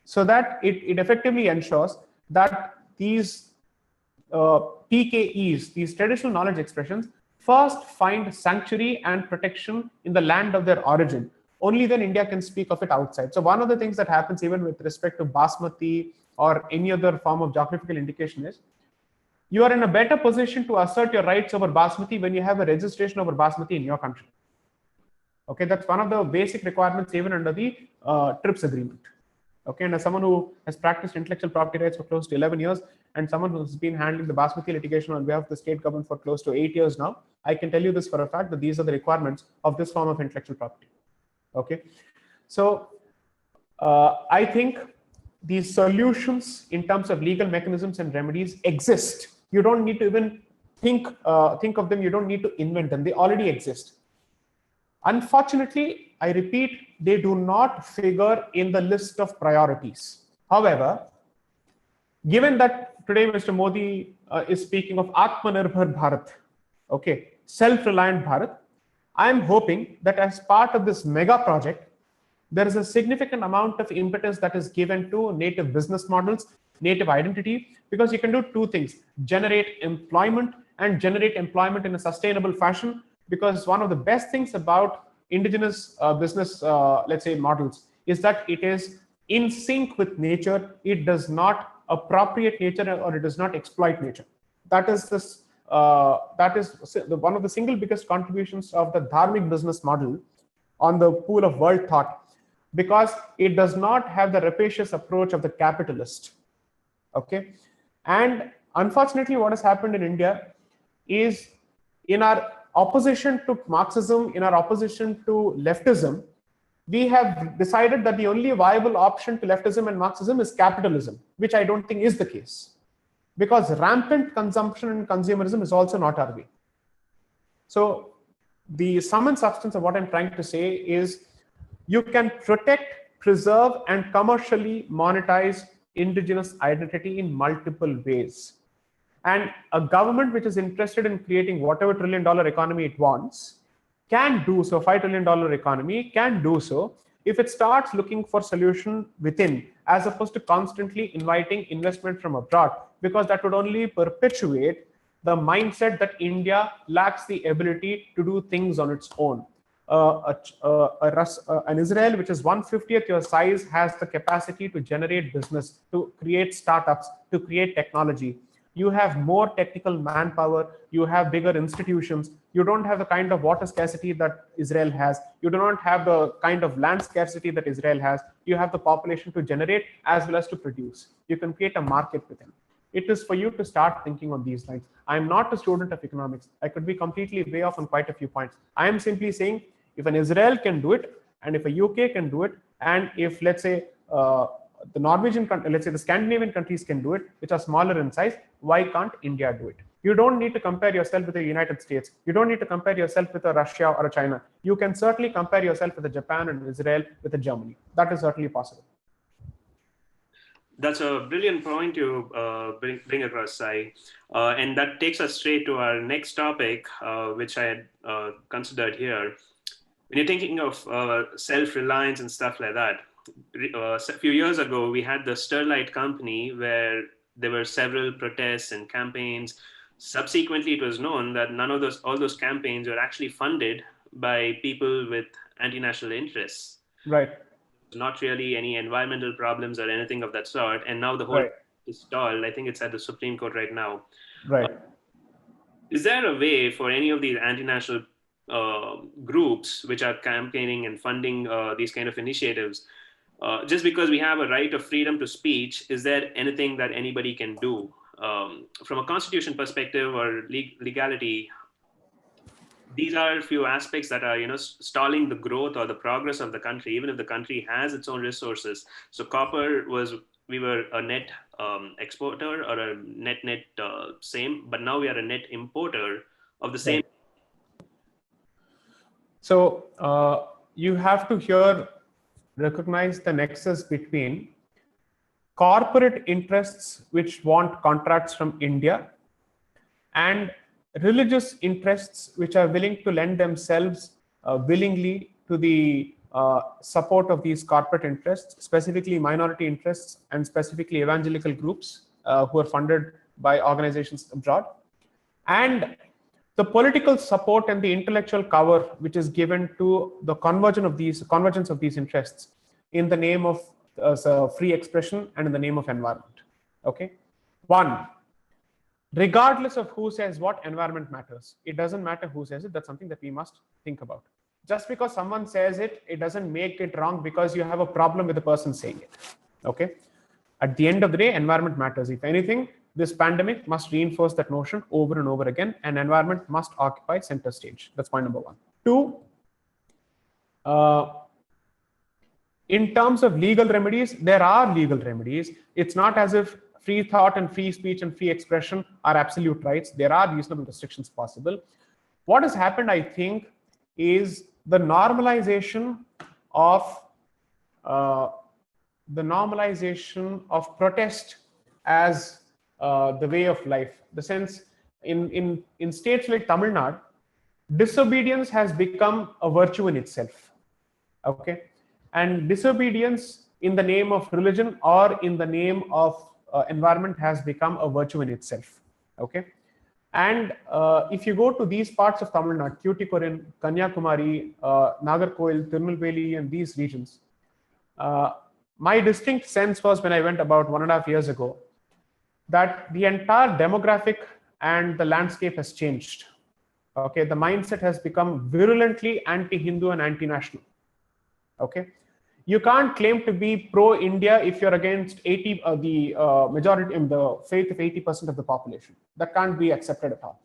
so that it effectively ensures that these TKEs, these traditional knowledge expressions, first find sanctuary and protection in the land of their origin. Only then India can speak of it outside. So one of the things that happens even with respect to Basmati or any other form of geographical indication is you are in a better position to assert your rights over Basmati when you have a registration over Basmati in your country. Okay, that's one of the basic requirements even under the TRIPS agreement. Okay, and as someone who has practiced intellectual property rights for close to 11 years and someone who's been handling the Basmati litigation on behalf of the state government for close to 8 years now, I can tell you this for a fact that these are the requirements of this form of intellectual property. Okay, so I think these solutions in terms of legal mechanisms and remedies exist. You don't need to even think of them. You don't need to invent them. They already exist. Unfortunately, I repeat, they do not figure in the list of priorities. However, given that today Mr. Modi is speaking of Atmanirbhar Bharat, okay, self-reliant Bharat, I am hoping that as part of this mega project, there is a significant amount of impetus that is given to native business models, native identity, because you can do two things: generate employment and generate employment in a sustainable fashion. Because one of the best things about indigenous business, let's say, models is that it is in sync with nature. It does not appropriate nature or it does not exploit nature. That is this. That is one of the single biggest contributions of the dharmic business model on the pool of world thought, because it does not have the rapacious approach of the capitalist. Okay, and unfortunately, what has happened in India is, in our opposition to Marxism, in our opposition to leftism, we have decided that the only viable option to leftism and Marxism is capitalism, which I don't think is the case, because rampant consumption and consumerism is also not our way. So the sum and substance of what I'm trying to say is, you can protect, preserve, and commercially monetize indigenous identity in multiple ways. And a government which is interested in creating whatever $1 trillion economy it wants can do so. $5 trillion economy can do so if it starts looking for solution within, as opposed to constantly inviting investment from abroad, because that would only perpetuate the mindset that India lacks the ability to do things on its own. An Israel which is 1/50th your size has the capacity to generate business, to create startups, to create technology. You have more technical manpower, you have bigger institutions, you don't have the kind of water scarcity that Israel has, you do not have the kind of land scarcity that Israel has, you have the population to generate as well as to produce. You can create a market within. It is for you to start thinking on these lines. I'm not a student of economics. I could be completely way off on quite a few points. I am simply saying, if an Israel can do it, and if a UK can do it, and if, let's say, the Norwegian, let's say the Scandinavian countries can do it, which are smaller in size, why can't India do it? You don't need to compare yourself with the United States. You don't need to compare yourself with a Russia or a China. You can certainly compare yourself with a Japan and Israel, with a Germany. That is certainly possible. That's a brilliant point to bring across, Sai. And that takes us straight to our next topic, which I had considered here. When you're thinking of self-reliance and stuff like that, a few years ago, we had the Sterlite company where there were several protests and campaigns. Subsequently, it was known that all those campaigns were actually funded by people with anti-national interests. Right. Not really any environmental problems or anything of that sort. And now the whole is stalled. I think it's at the Supreme Court right now. Right. Is there a way for any of these anti-national groups which are campaigning and funding these kind of initiatives, just because we have a right of freedom to speech, is there anything that anybody can do from a constitution perspective or legality? These are a few aspects that are, stalling the growth or the progress of the country, even if the country has its own resources. So we were a net exporter or a net same, but now we are a net importer of the same. So you have to here recognize the nexus between corporate interests which want contracts from India and religious interests which are willing to lend themselves willingly to the support of these corporate interests, specifically minority interests and specifically evangelical groups who are funded by organizations abroad, and the political support and the intellectual cover which is given to the convergence of these interests in the name of free expression and in the name of environment. Okay, one, regardless of who says what, environment matters. It doesn't matter who says it. That's something that we must think about. Just because someone says it, it doesn't make it wrong because you have a problem with the person saying it. Okay, at the end of the day, environment matters. If anything, this pandemic must reinforce that notion over and over again, and environment must occupy center stage. That's point number one. Two, in terms of legal remedies, there are legal remedies. It's not as if free thought and free speech and free expression are absolute rights. There are reasonable restrictions possible. What has happened, I think, is the normalization of protest as the way of life. The sense in states like Tamil Nadu, disobedience has become a virtue in itself. Okay, and disobedience in the name of religion or in the name of environment has become a virtue in itself. Okay, and if you go to these parts of Tamil Nadu, Tuticorin, Kanyakumari, Nagarkoil, Tirunelveli, and these regions, my distinct sense was when I went about 1.5 years ago that the entire demographic and the landscape has changed. Okay, the mindset has become virulently anti-Hindu and anti-national. Okay, you can't claim to be pro-India if you're against the majority in the faith of 80% of the population. That can't be accepted at all.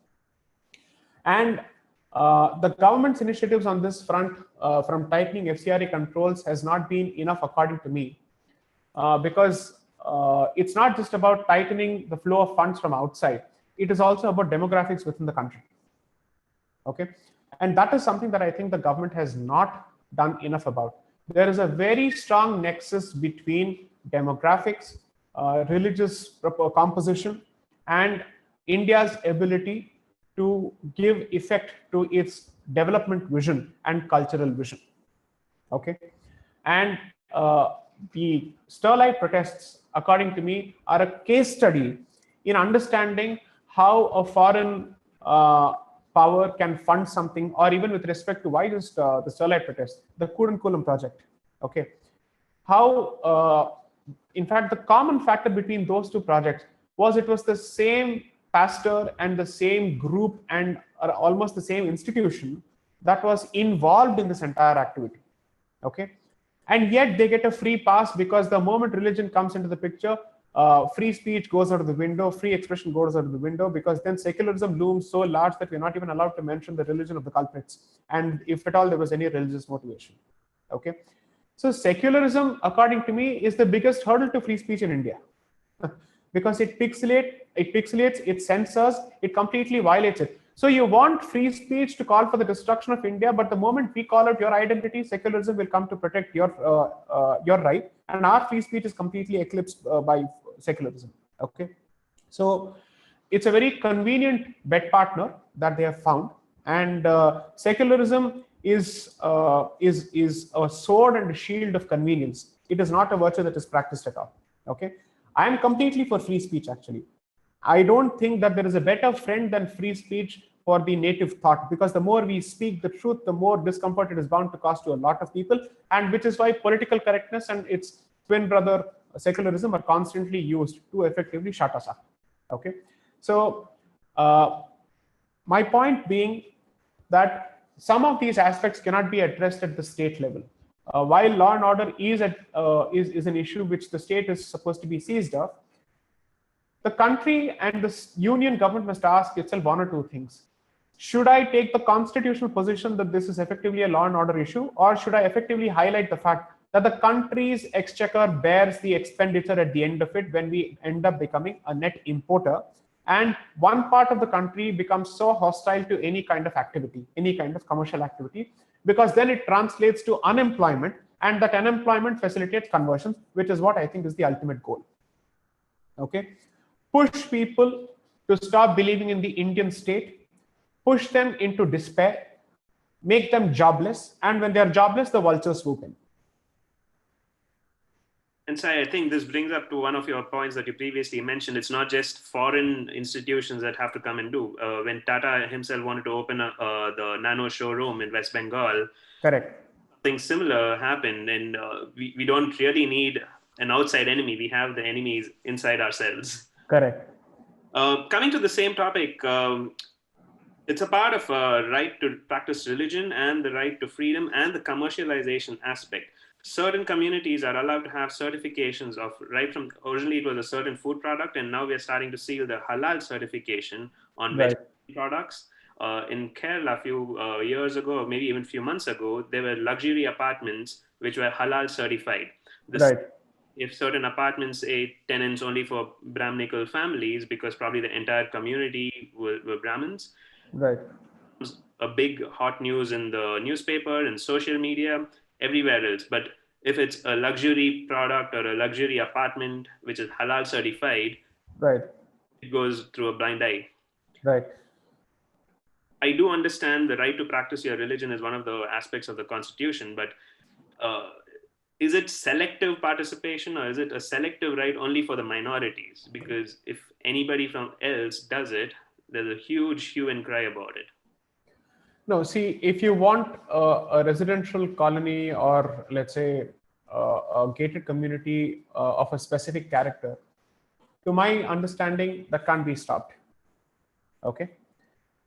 And the government's initiatives on this front, from tightening FCRA controls, has not been enough, according to me, because it's not just about tightening the flow of funds from outside. It is also about demographics within the country. Okay, and that is something that I think the government has not done enough about. There is a very strong nexus between demographics, religious composition, and India's ability to give effect to its development vision and cultural vision. Okay, and the Sterlite protests, according to me, are a case study in understanding how a foreign power can fund something, or even with respect to why just the Sterlite protests, the Kudankulam project. Okay, how in fact the common factor between those two projects was it was the same pastor and the same group and almost the same institution that was involved in this entire activity. Okay, and yet they get a free pass because the moment religion comes into the picture, free speech goes out of the window, free expression goes out of the window, because then secularism looms so large that we're not even allowed to mention the religion of the culprits, and if at all there was any religious motivation. Okay, so secularism, according to me, is the biggest hurdle to free speech in India because it pixelates, it censors, it completely violates it. So you want free speech to call for the destruction of India, but the moment we call out your identity, secularism will come to protect your right, and our free speech is completely eclipsed by secularism. Okay, so it's a very convenient bed partner that they have found, and secularism is a sword and a shield of convenience. It is not a virtue that is practiced at all. Okay, I am completely for free speech. Actually, I don't think that there is a better friend than free speech for the native thought, because the more we speak the truth, the more discomfort it is bound to cause to a lot of people, and which is why political correctness and its twin brother secularism are constantly used to effectively shut us up. Okay, so my point being that some of these aspects cannot be addressed at the state level. While law and order is an issue which the state is supposed to be seized of, the country and the union government must ask itself one or two things. Should I take the constitutional position that this is effectively a law and order issue, or should I effectively highlight the fact that the country's exchequer bears the expenditure at the end of it when we end up becoming a net importer, and one part of the country becomes so hostile to any kind of activity, any kind of commercial activity, because then it translates to unemployment, and that unemployment facilitates conversions, which is what I think is the ultimate goal. Okay, push people to stop believing in the Indian state, push them into despair, make them jobless, and when they are jobless, the vultures swoop in. And so I think this brings up to one of your points that you previously mentioned. It's not just foreign institutions that have to come and do. When Tata himself wanted to open the Nano showroom in West Bengal, Correct. something similar happened. And we don't really need an outside enemy. We have the enemies inside ourselves. Correct. Coming to the same topic, it's a part of a right to practice religion and the right to freedom and the commercialization aspect. Certain communities are allowed to have certifications of right from originally it was a certain food product, and now we are starting to see the halal certification on vegetarian products. In Kerala, a few years ago, or maybe even a few months ago, there were luxury apartments which were halal certified. If certain apartments ate tenants only for Brahminical families, because probably the entire community were Brahmins. Right. A big hot news in the newspaper and social media, everywhere else. But if it's a luxury product or a luxury apartment which is halal certified, right, it goes through a blind eye. Right. I do understand the right to practice your religion is one of the aspects of the constitution, but is it selective participation, or is it a selective right only for the minorities? Because if anybody from else does it, there's a huge hue and cry about it. No, see, if you want a residential colony, or let's say a gated community of a specific character, to my understanding, that can't be stopped. Okay,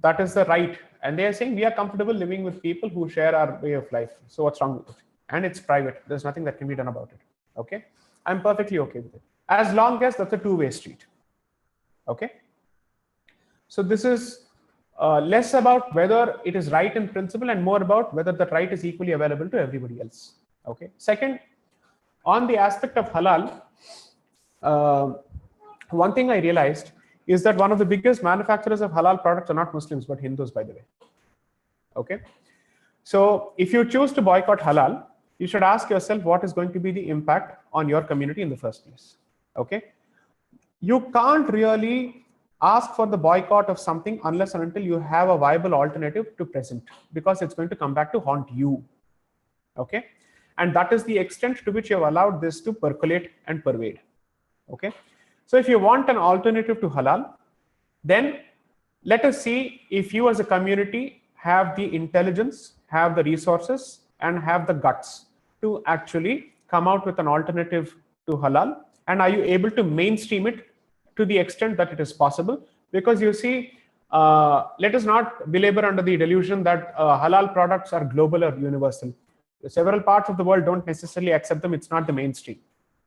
that is the right. And they are saying we are comfortable living with people who share our way of life. So what's wrong with it? And it's private. There's nothing that can be done about it. Okay, I'm perfectly okay with it, as long as that's a two-way street. Okay, so this is less about whether it is right in principle and more about whether that right is equally available to everybody else. Okay. Second, on the aspect of halal, one thing I realized is that one of the biggest manufacturers of halal products are not Muslims, but Hindus, by the way. Okay. So if you choose to boycott halal, you should ask yourself what is going to be the impact on your community in the first place. Okay. You can't really ask for the boycott of something unless and until you have a viable alternative to present, because it's going to come back to haunt you. Okay. And that is the extent to which you have allowed this to percolate and pervade. Okay. So if you want an alternative to halal, then let us see if you as a community have the intelligence, have the resources, and have the guts to actually come out with an alternative to halal. And are you able to mainstream it to the extent that it is possible? Because you see, let us not belabor under the delusion that halal products are global or universal. Several parts of the world don't necessarily accept them. It's not the mainstream.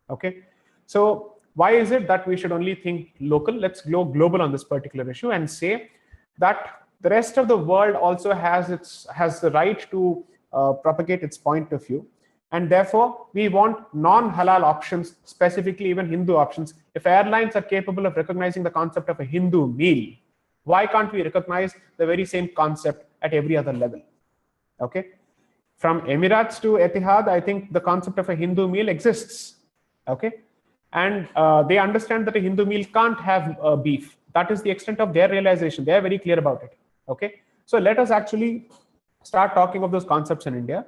Okay. So why is it that we should only think local? Let's go global on this particular issue and say that the rest of the world also has the right to propagate its point of view. And therefore, we want non-halal options, specifically even Hindu options. If airlines are capable of recognizing the concept of a Hindu meal, why can't we recognize the very same concept at every other level? Okay. From Emirates to Etihad, I think the concept of a Hindu meal exists. Okay. And they understand that a Hindu meal can't have beef. That is the extent of their realization. They are very clear about it. Okay. So let us actually start talking of those concepts in India.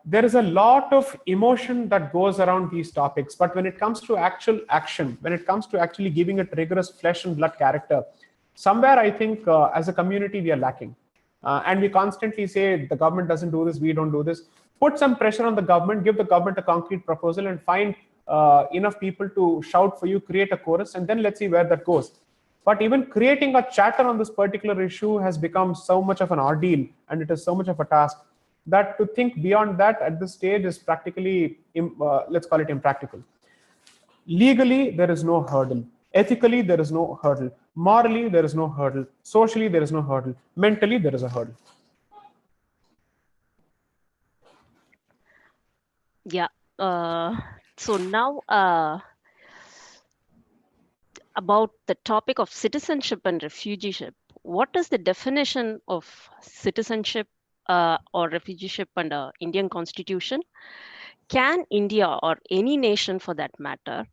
There is a lot of emotion that goes around these topics, but when it comes to actual action, when it comes to actually giving it rigorous flesh and blood character, somewhere I think as a community we are lacking. And we constantly say the government doesn't do this, we don't do this. Put some pressure on the government, give the government a concrete proposal, and find enough people to shout for you, create a chorus, and then let's see where that goes. But even creating a chatter on this particular issue has become so much of an ordeal, and it is so much of a task that to think beyond that at this stage is practically, let's call it impractical. Legally, there is no hurdle. Ethically, there is no hurdle. Morally, there is no hurdle. Socially, there is no hurdle. Mentally, there is a hurdle. Yeah. So now about the topic of citizenship and refugeeship. What is the definition of citizenship or refugeeship under Indian Constitution? Can India or any nation for that matter,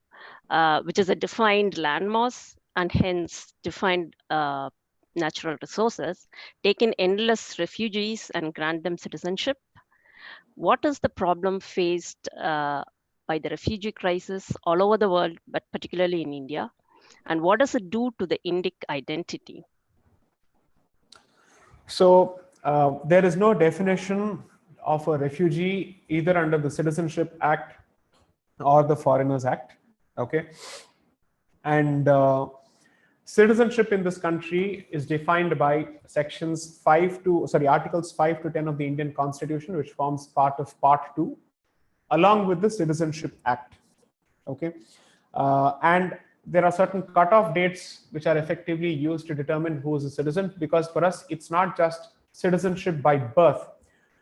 which is a defined landmass and hence defined natural resources, take in endless refugees and grant them citizenship? What is the problem faced by the refugee crisis all over the world, but particularly in India? And what does it do to the Indic identity? So there is no definition of a refugee either under the Citizenship Act or the Foreigners Act. Okay, and citizenship in this country is defined by articles 5 to 10 of the Indian Constitution, which forms part of Part 2, along with the Citizenship Act. Okay, and there are certain cutoff dates which are effectively used to determine who is a citizen, because for us it's not just citizenship by birth.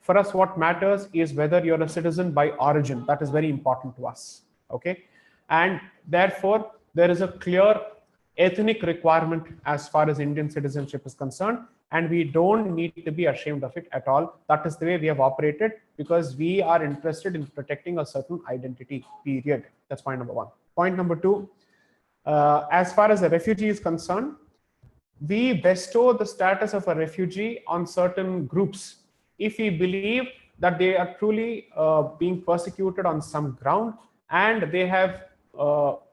For us, what matters is whether you're a citizen by origin. That is very important to us. Okay, and therefore there is a clear ethnic requirement as far as Indian citizenship is concerned, and we don't need to be ashamed of it at all. That is the way we have operated, because we are interested in protecting a certain identity, period. That's point number one. Point number two, as far as a refugee is concerned, we bestow the status of a refugee on certain groups if we believe that they are truly being persecuted on some ground and they have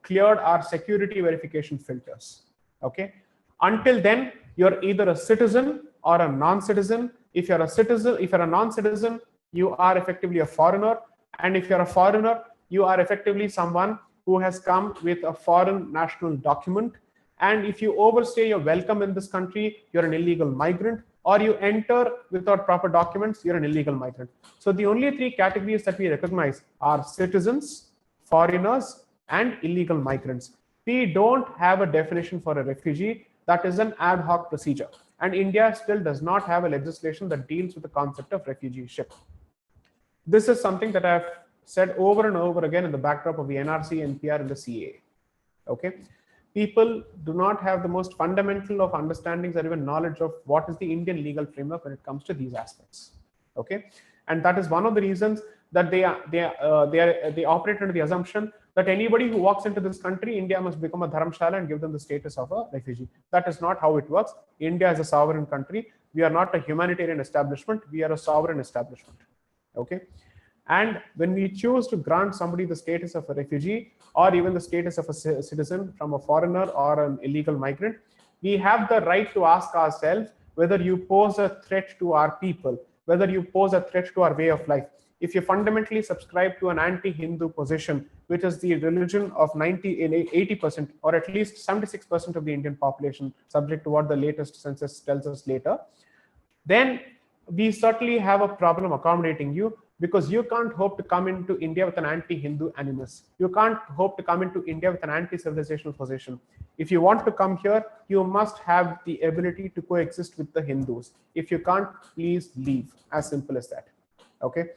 cleared our security verification filters. Okay, until then you're either a citizen or a non-citizen. If you're a citizen, if you're a non-citizen, you are effectively a foreigner, and if you're a foreigner, you are effectively someone who has come with a foreign national document. And if you overstay your welcome in this country, you're an illegal migrant, or you enter without proper documents, you're an illegal migrant. So the only three categories that we recognize are citizens, foreigners, and illegal migrants. We don't have a definition for a refugee. That is an ad hoc procedure. And India still does not have a legislation that deals with the concept of refugeeship. This is something that I've said over and over again in the backdrop of the NRC, NPR, and the CAA. Okay, people do not have the most fundamental of understandings or even knowledge of what is the Indian legal framework when it comes to these aspects. Okay, and that is one of the reasons that they operate under the assumption that anybody who walks into this country, India must become a dharamshala and give them the status of a refugee. That is not how it works. India is a sovereign country. We are not a humanitarian establishment. We are a sovereign establishment. Okay. And when we choose to grant somebody the status of a refugee or even the status of a citizen from a foreigner or an illegal migrant, we have the right to ask ourselves whether you pose a threat to our people, whether you pose a threat to our way of life. If you fundamentally subscribe to an anti-Hindu position, which is the religion of 80% or at least 76% of the Indian population, subject to what the latest census tells us later, then we certainly have a problem accommodating you, because you can't hope to come into India with an anti-Hindu animus. You can't hope to come into India with an anti-civilizational position. If you want to come here, you must have the ability to coexist with the Hindus. If you can't, please leave. As simple as that. Okay.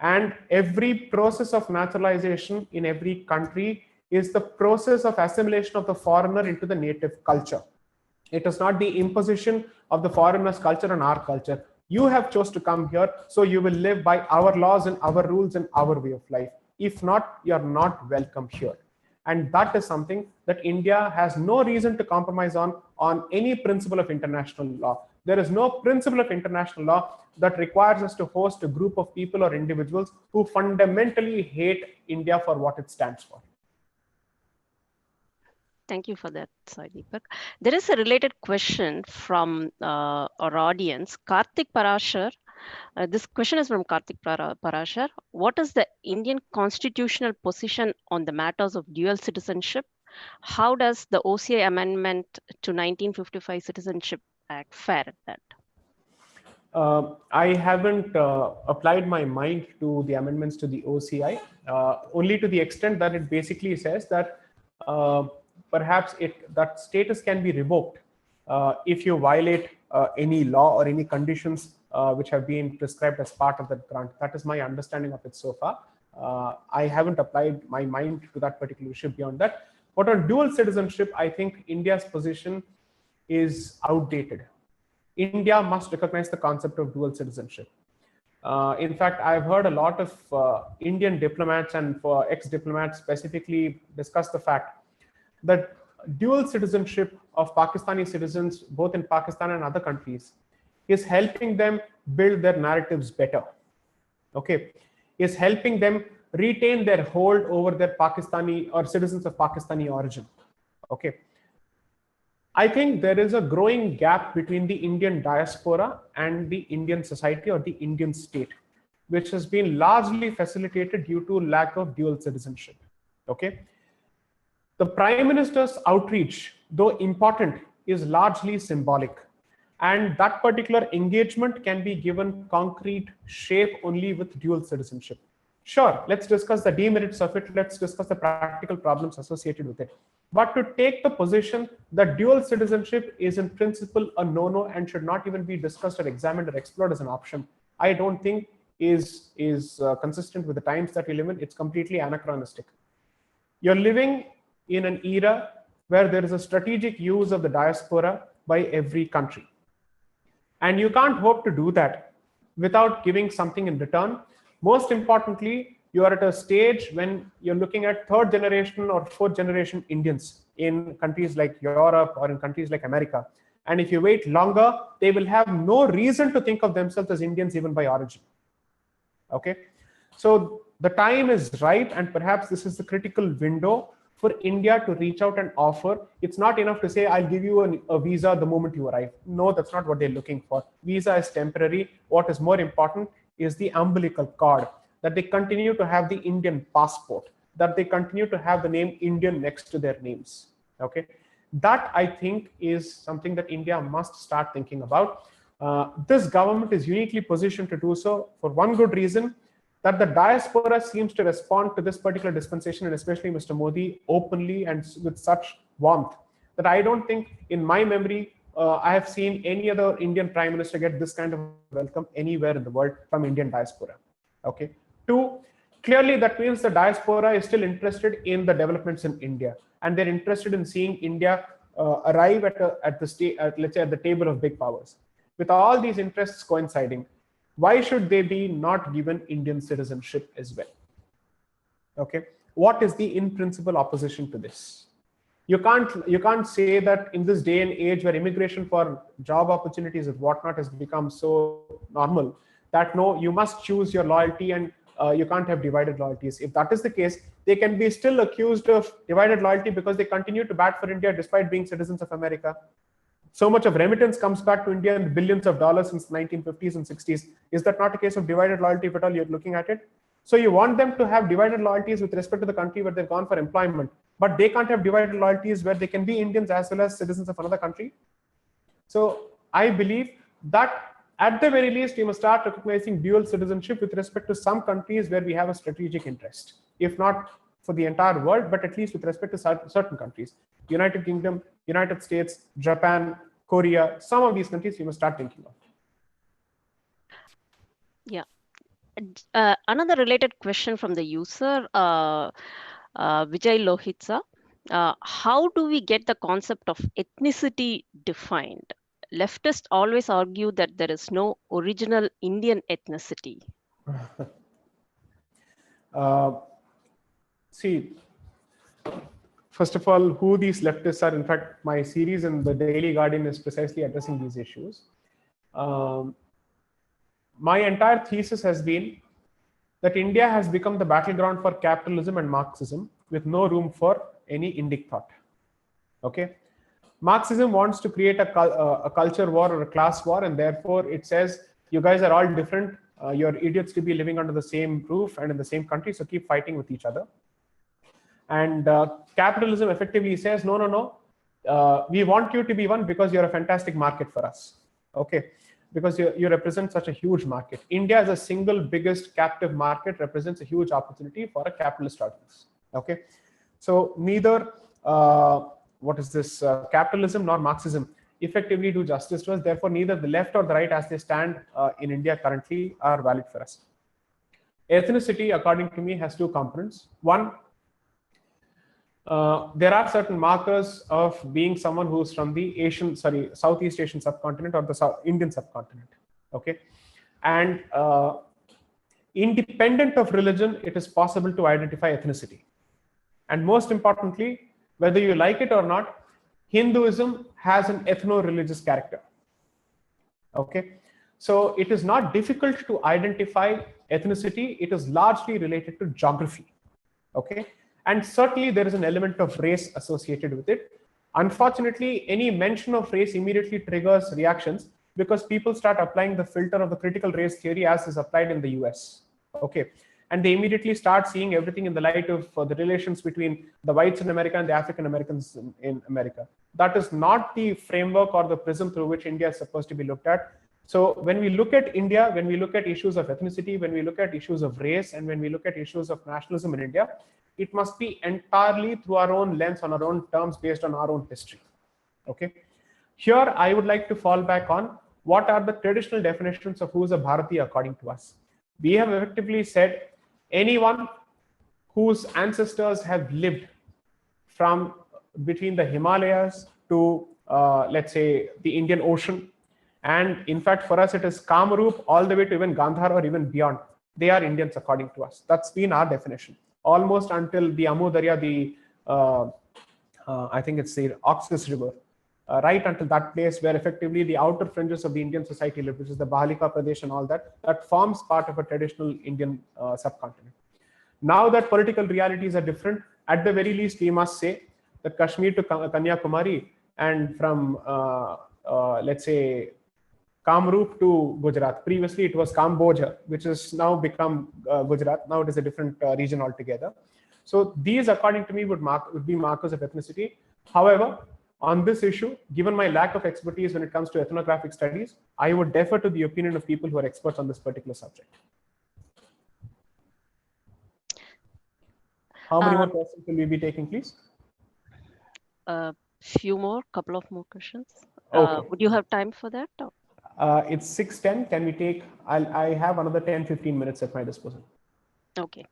And every process of naturalization in every country is the process of assimilation of the foreigner into the native culture. It is not the imposition of the foreigner's culture on our culture. You have chose to come here, so you will live by our laws and our rules and our way of life. If not, you are not welcome here. And that is something that India has no reason to compromise on any principle of international law. There is no principle of international law that requires us to host a group of people or individuals who fundamentally hate India for what it stands for. Thank you for that, Deepak. There is a related question from our audience, Karthik Parashar. This question is from Karthik Parashar. What is the Indian constitutional position on the matters of dual citizenship? How does the OCI amendment to 1955 Citizenship Act fare at that? I haven't applied my mind to the amendments to the OCI, only to the extent that it basically says that perhaps that status can be revoked if you violate any law or any conditions which have been prescribed as part of that grant. That is my understanding of it so far. I haven't applied my mind to that particular issue beyond that. But on dual citizenship, I think India's position is outdated. India must recognize the concept of dual citizenship. In fact, I've heard a lot of Indian diplomats and ex-diplomats specifically discuss the fact that dual citizenship of Pakistani citizens, both in Pakistan and other countries, is helping them build their narratives better. Okay, is helping them retain their hold over their Pakistani or citizens of Pakistani origin. Okay, I think there is a growing gap between the Indian diaspora and the Indian society or the Indian state, which has been largely facilitated due to lack of dual citizenship. Okay, the Prime Minister's outreach, though important, is largely symbolic. And that particular engagement can be given concrete shape only with dual citizenship. Sure, let's discuss the demerits of it. Let's discuss the practical problems associated with it. But to take the position that dual citizenship is in principle a no-no and should not even be discussed or examined or explored as an option, I don't think is consistent with the times that we live in. It's completely anachronistic. You're living in an era where there is a strategic use of the diaspora by every country. And you can't hope to do that without giving something in return. Most importantly, you are at a stage when you're looking at third generation or fourth generation Indians in countries like Europe or in countries like America. And if you wait longer, they will have no reason to think of themselves as Indians even by origin. Okay, so the time is ripe, and perhaps this is the critical window for India to reach out and offer. It's not enough to say, I'll give you a visa the moment you arrive. No, that's not what they're looking for. Visa is temporary. What is more important is the umbilical cord, that they continue to have the Indian passport, that they continue to have the name Indian next to their names. Okay, that I think is something that India must start thinking about. This government is uniquely positioned to do so for one good reason, that the diaspora seems to respond to this particular dispensation, and especially Mr. Modi, openly and with such warmth that I don't think in my memory I have seen any other Indian Prime Minister get this kind of welcome anywhere in the world from Indian diaspora. Okay. Two, clearly that means the diaspora is still interested in the developments in India, and they're interested in seeing India arrive let's say at the table of big powers. With all these interests coinciding, why should they be not given Indian citizenship as well? Okay, what is the in principle opposition to this? You can't say that in this day and age where immigration for job opportunities and whatnot has become so normal that no, you must choose your loyalty and you can't have divided loyalties. If that is the case, they can be still accused of divided loyalty because they continue to bat for India despite being citizens of America. So much of remittance comes back to India in billions of dollars since the 1950s and 60s. Is that not a case of divided loyalty if at all you're looking at it? So you want them to have divided loyalties with respect to the country where they've gone for employment, but they can't have divided loyalties where they can be Indians as well as citizens of another country. So I believe that at the very least, we must start recognizing dual citizenship with respect to some countries where we have a strategic interest, if not for the entire world, but at least with respect to certain countries. United Kingdom, United States, Japan, Korea, some of these countries we must start thinking of. Yeah. Another related question from the user, Vijay Lohitsa. How do we get the concept of ethnicity defined? Leftists always argue that there is no original Indian ethnicity. See, first of all, who these leftists are. In fact, my series in the Daily Guardian is precisely addressing these issues. My entire thesis has been that India has become the battleground for capitalism and Marxism with no room for any Indic thought. Okay, Marxism wants to create a culture war or a class war, and therefore it says you guys are all different. You're idiots to be living under the same roof and in the same country, so keep fighting with each other. And capitalism effectively says, no, no, no. We want you to be one because you're a fantastic market for us. Okay, because you represent such a huge market. India as a single biggest captive market represents a huge opportunity for a capitalist audience. Okay, so neither capitalism nor Marxism effectively do justice to us. Therefore, neither the left or the right as they stand in India currently are valid for us. Ethnicity, according to me, has two components. One, there are certain markers of being someone who's from the Southeast Asian subcontinent or the Indian subcontinent. Okay, and independent of religion, it is possible to identify ethnicity. And most importantly, whether you like it or not, Hinduism has an ethno-religious character. Okay, so it is not difficult to identify ethnicity. It is largely related to geography. Okay, and certainly there is an element of race associated with it. Unfortunately, any mention of race immediately triggers reactions because people start applying the filter of the critical race theory as is applied in the US. Okay, and they immediately start seeing everything in the light of the relations between the whites in America and the African Americans in America. That is not the framework or the prism through which India is supposed to be looked at. So when we look at India, when we look at issues of ethnicity, when we look at issues of race, and when we look at issues of nationalism in India, it must be entirely through our own lens, on our own terms, based on our own history. Okay. Here, I would like to fall back on what are the traditional definitions of who is a Bharatiya according to us. We have effectively said anyone whose ancestors have lived from between the Himalayas to, let's say, the Indian Ocean. And in fact, for us, it is Kamrup all the way to even Gandhar or even beyond. They are Indians according to us. That's been our definition. Almost until the Amu Darya, I think it's the Oxus River, right until that place where effectively the outer fringes of the Indian society live, which is the Bahalika Pradesh and all that, that forms part of a traditional Indian subcontinent. Now that political realities are different, at the very least, we must say that Kashmir to Kanyakumari and from, let's say, Kamrup to Gujarat. Previously, it was Kamboja, which has now become Gujarat. Now it is a different region altogether. So these, according to me, would be markers of ethnicity. However, on this issue, given my lack of expertise when it comes to ethnographic studies, I would defer to the opinion of people who are experts on this particular subject. How many more questions will we be taking, please? A couple of more questions. Okay. Would you have time for that? It's 6:10. Can we take, I have another 10-15 minutes at my disposal. Okay.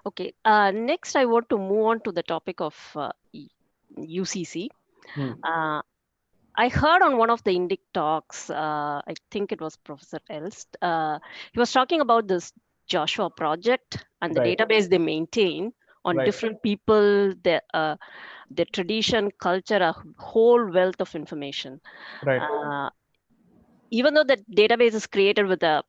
Okay. Next, I want to move on to the topic of UCC. I heard on one of the Indic talks, I think it was Professor Elst, he was talking about this Joshua project and the database they maintain on different people, their tradition, culture, a whole wealth of information. Even though the database is created with a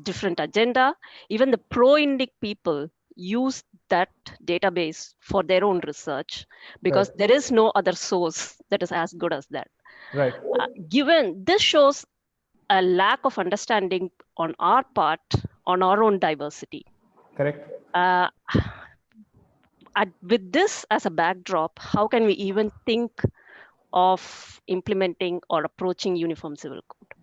different agenda, even the pro-Indic people use that database for their own research because there is no other source that is as good as that. Given this shows a lack of understanding on our part on our own diversity. Correct. With this as a backdrop, how can we even think of implementing or approaching uniform civil code?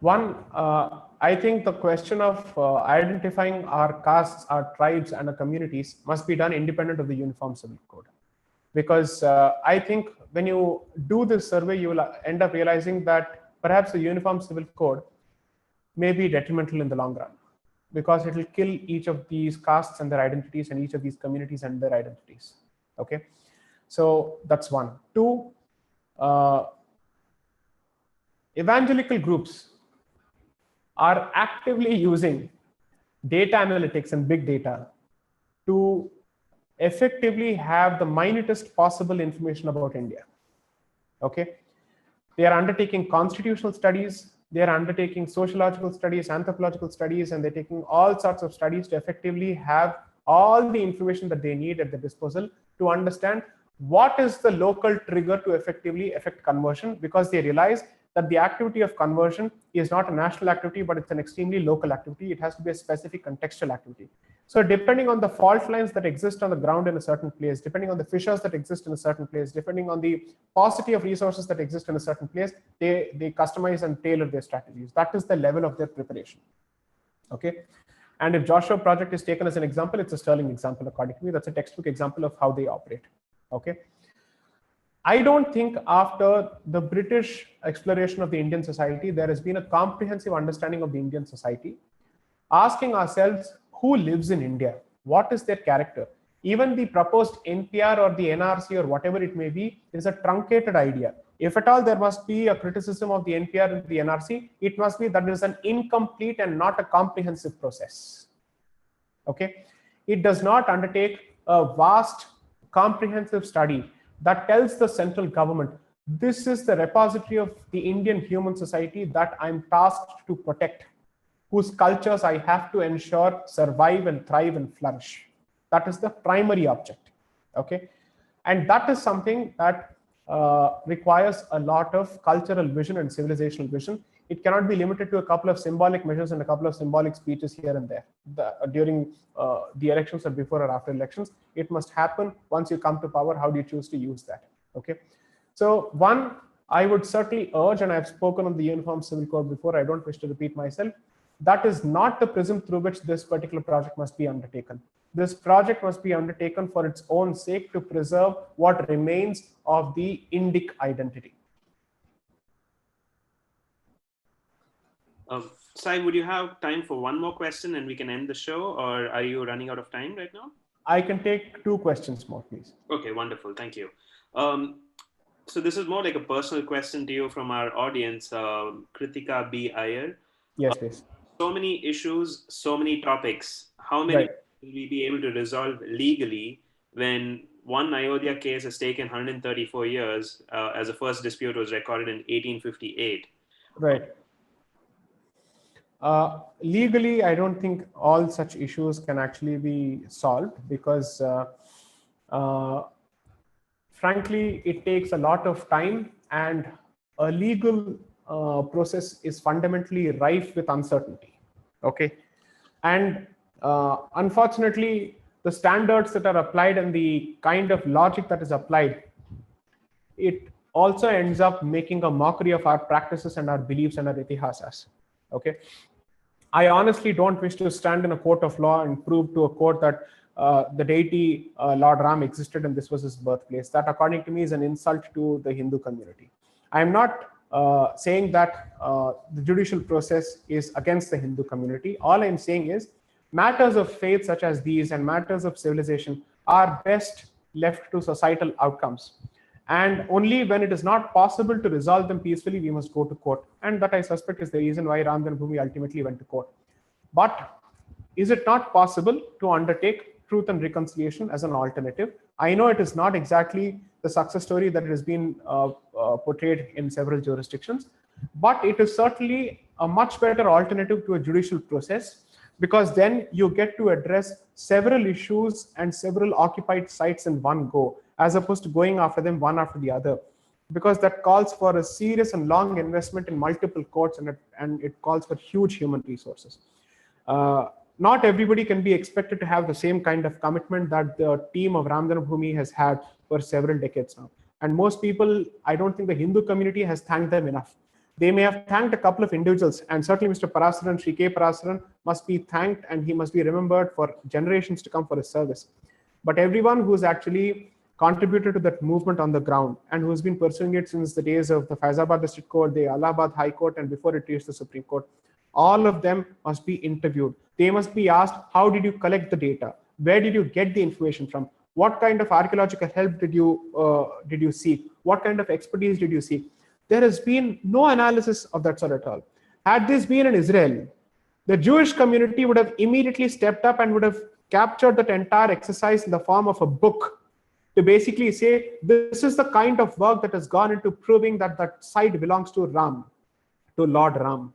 One, I think the question of identifying our castes, our tribes, and our communities must be done independent of the uniform civil code. Because I think when you do this survey, you will end up realizing that perhaps the uniform civil code may be detrimental in the long run, because it will kill each of these castes and their identities, and each of these communities and their identities. Okay, so that's one. Two, evangelical groups are actively using data analytics and big data to effectively have the minutest possible information about India. Okay, they are undertaking constitutional studies, they are undertaking sociological studies, anthropological studies, and they're taking all sorts of studies to effectively have all the information that they need at their disposal to understand what is the local trigger to effectively affect conversion, because they realize that the activity of conversion is not a national activity, but it's an extremely local activity. It has to be a specific contextual activity. So depending on the fault lines that exist on the ground in a certain place, depending on the fissures that exist in a certain place, depending on the paucity of resources that exist in a certain place, they customize and tailor their strategies. That is the level of their preparation. Okay. And if Joshua project is taken as an example, it's a sterling example according to me. That's a textbook example of how they operate. Okay. I don't think after the British exploration of the Indian society, there has been a comprehensive understanding of the Indian society, asking ourselves who lives in India, what is their character. Even the proposed NPR or the NRC or whatever it may be is a truncated idea. If at all there must be a criticism of the NPR and the NRC, it must be that it is an incomplete and not a comprehensive process. Okay, it does not undertake a vast comprehensive study that tells the central government, this is the repository of the Indian human society that I'm tasked to protect, whose cultures I have to ensure survive and thrive and flourish. That is the primary object. Okay, and that is something that requires a lot of cultural vision and civilizational vision. It cannot be limited to a couple of symbolic measures and a couple of symbolic speeches here and there during the elections or before or after elections. It must happen once you come to power. How do you choose to use that? Okay, so one, I would certainly urge, and I've spoken on the Uniform Civil Code before, I don't wish to repeat myself, that is not the prism through which this particular project must be undertaken. This project must be undertaken for its own sake to preserve what remains of the Indic identity. Sai, would you have time for one more question and we can end the show, or are you running out of time right now? I can take 2 questions more, please. Okay, wonderful. Thank you. So this is more like a personal question to you from our audience, Kritika B. Iyer. Yes, please. So many issues, so many topics. How many will we be able to resolve legally when one Ayodhya case has taken 134 years as the first dispute was recorded in 1858? Right. Legally, I don't think all such issues can actually be solved because frankly, it takes a lot of time, and a legal process is fundamentally rife with uncertainty. Okay, and unfortunately, the standards that are applied and the kind of logic that is applied, it also ends up making a mockery of our practices and our beliefs and our itihasas. Okay, I honestly don't wish to stand in a court of law and prove to a court that the deity Lord Ram existed and this was his birthplace. That, according to me, is an insult to the Hindu community. I am not saying that the judicial process is against the Hindu community. All I'm saying is matters of faith such as these and matters of civilization are best left to societal outcomes. And only when it is not possible to resolve them peacefully, we must go to court. And that, I suspect, is the reason why Ram Janmabhoomi ultimately went to court. But is it not possible to undertake truth and reconciliation as an alternative? I know it is not exactly the success story that it has been portrayed in several jurisdictions, but it is certainly a much better alternative to a judicial process, because then you get to address several issues and several occupied sites in one go, as opposed to going after them one after the other, because that calls for a serious and long investment in multiple courts, and it calls for huge human resources. Not everybody can be expected to have the same kind of commitment that the team of Ram Janmabhoomi has had for several decades now. And most people, I don't think the Hindu community has thanked them enough. They may have thanked a couple of individuals, and certainly Mr. Parasaran, Sri K. Parasaran, must be thanked, and he must be remembered for generations to come for his service. But everyone who's actually contributed to that movement on the ground and who's been pursuing it since the days of the Faizabad District Court, the Allahabad High Court, and before it reached the Supreme Court, all of them must be interviewed. They must be asked, how did you collect the data? Where did you get the information from? What kind of archaeological help did you seek? What kind of expertise did you seek? There has been no analysis of that sort at all. Had this been in Israel, the Jewish community would have immediately stepped up and would have captured that entire exercise in the form of a book to basically say, this is the kind of work that has gone into proving that that site belongs to Ram, to Lord Ram.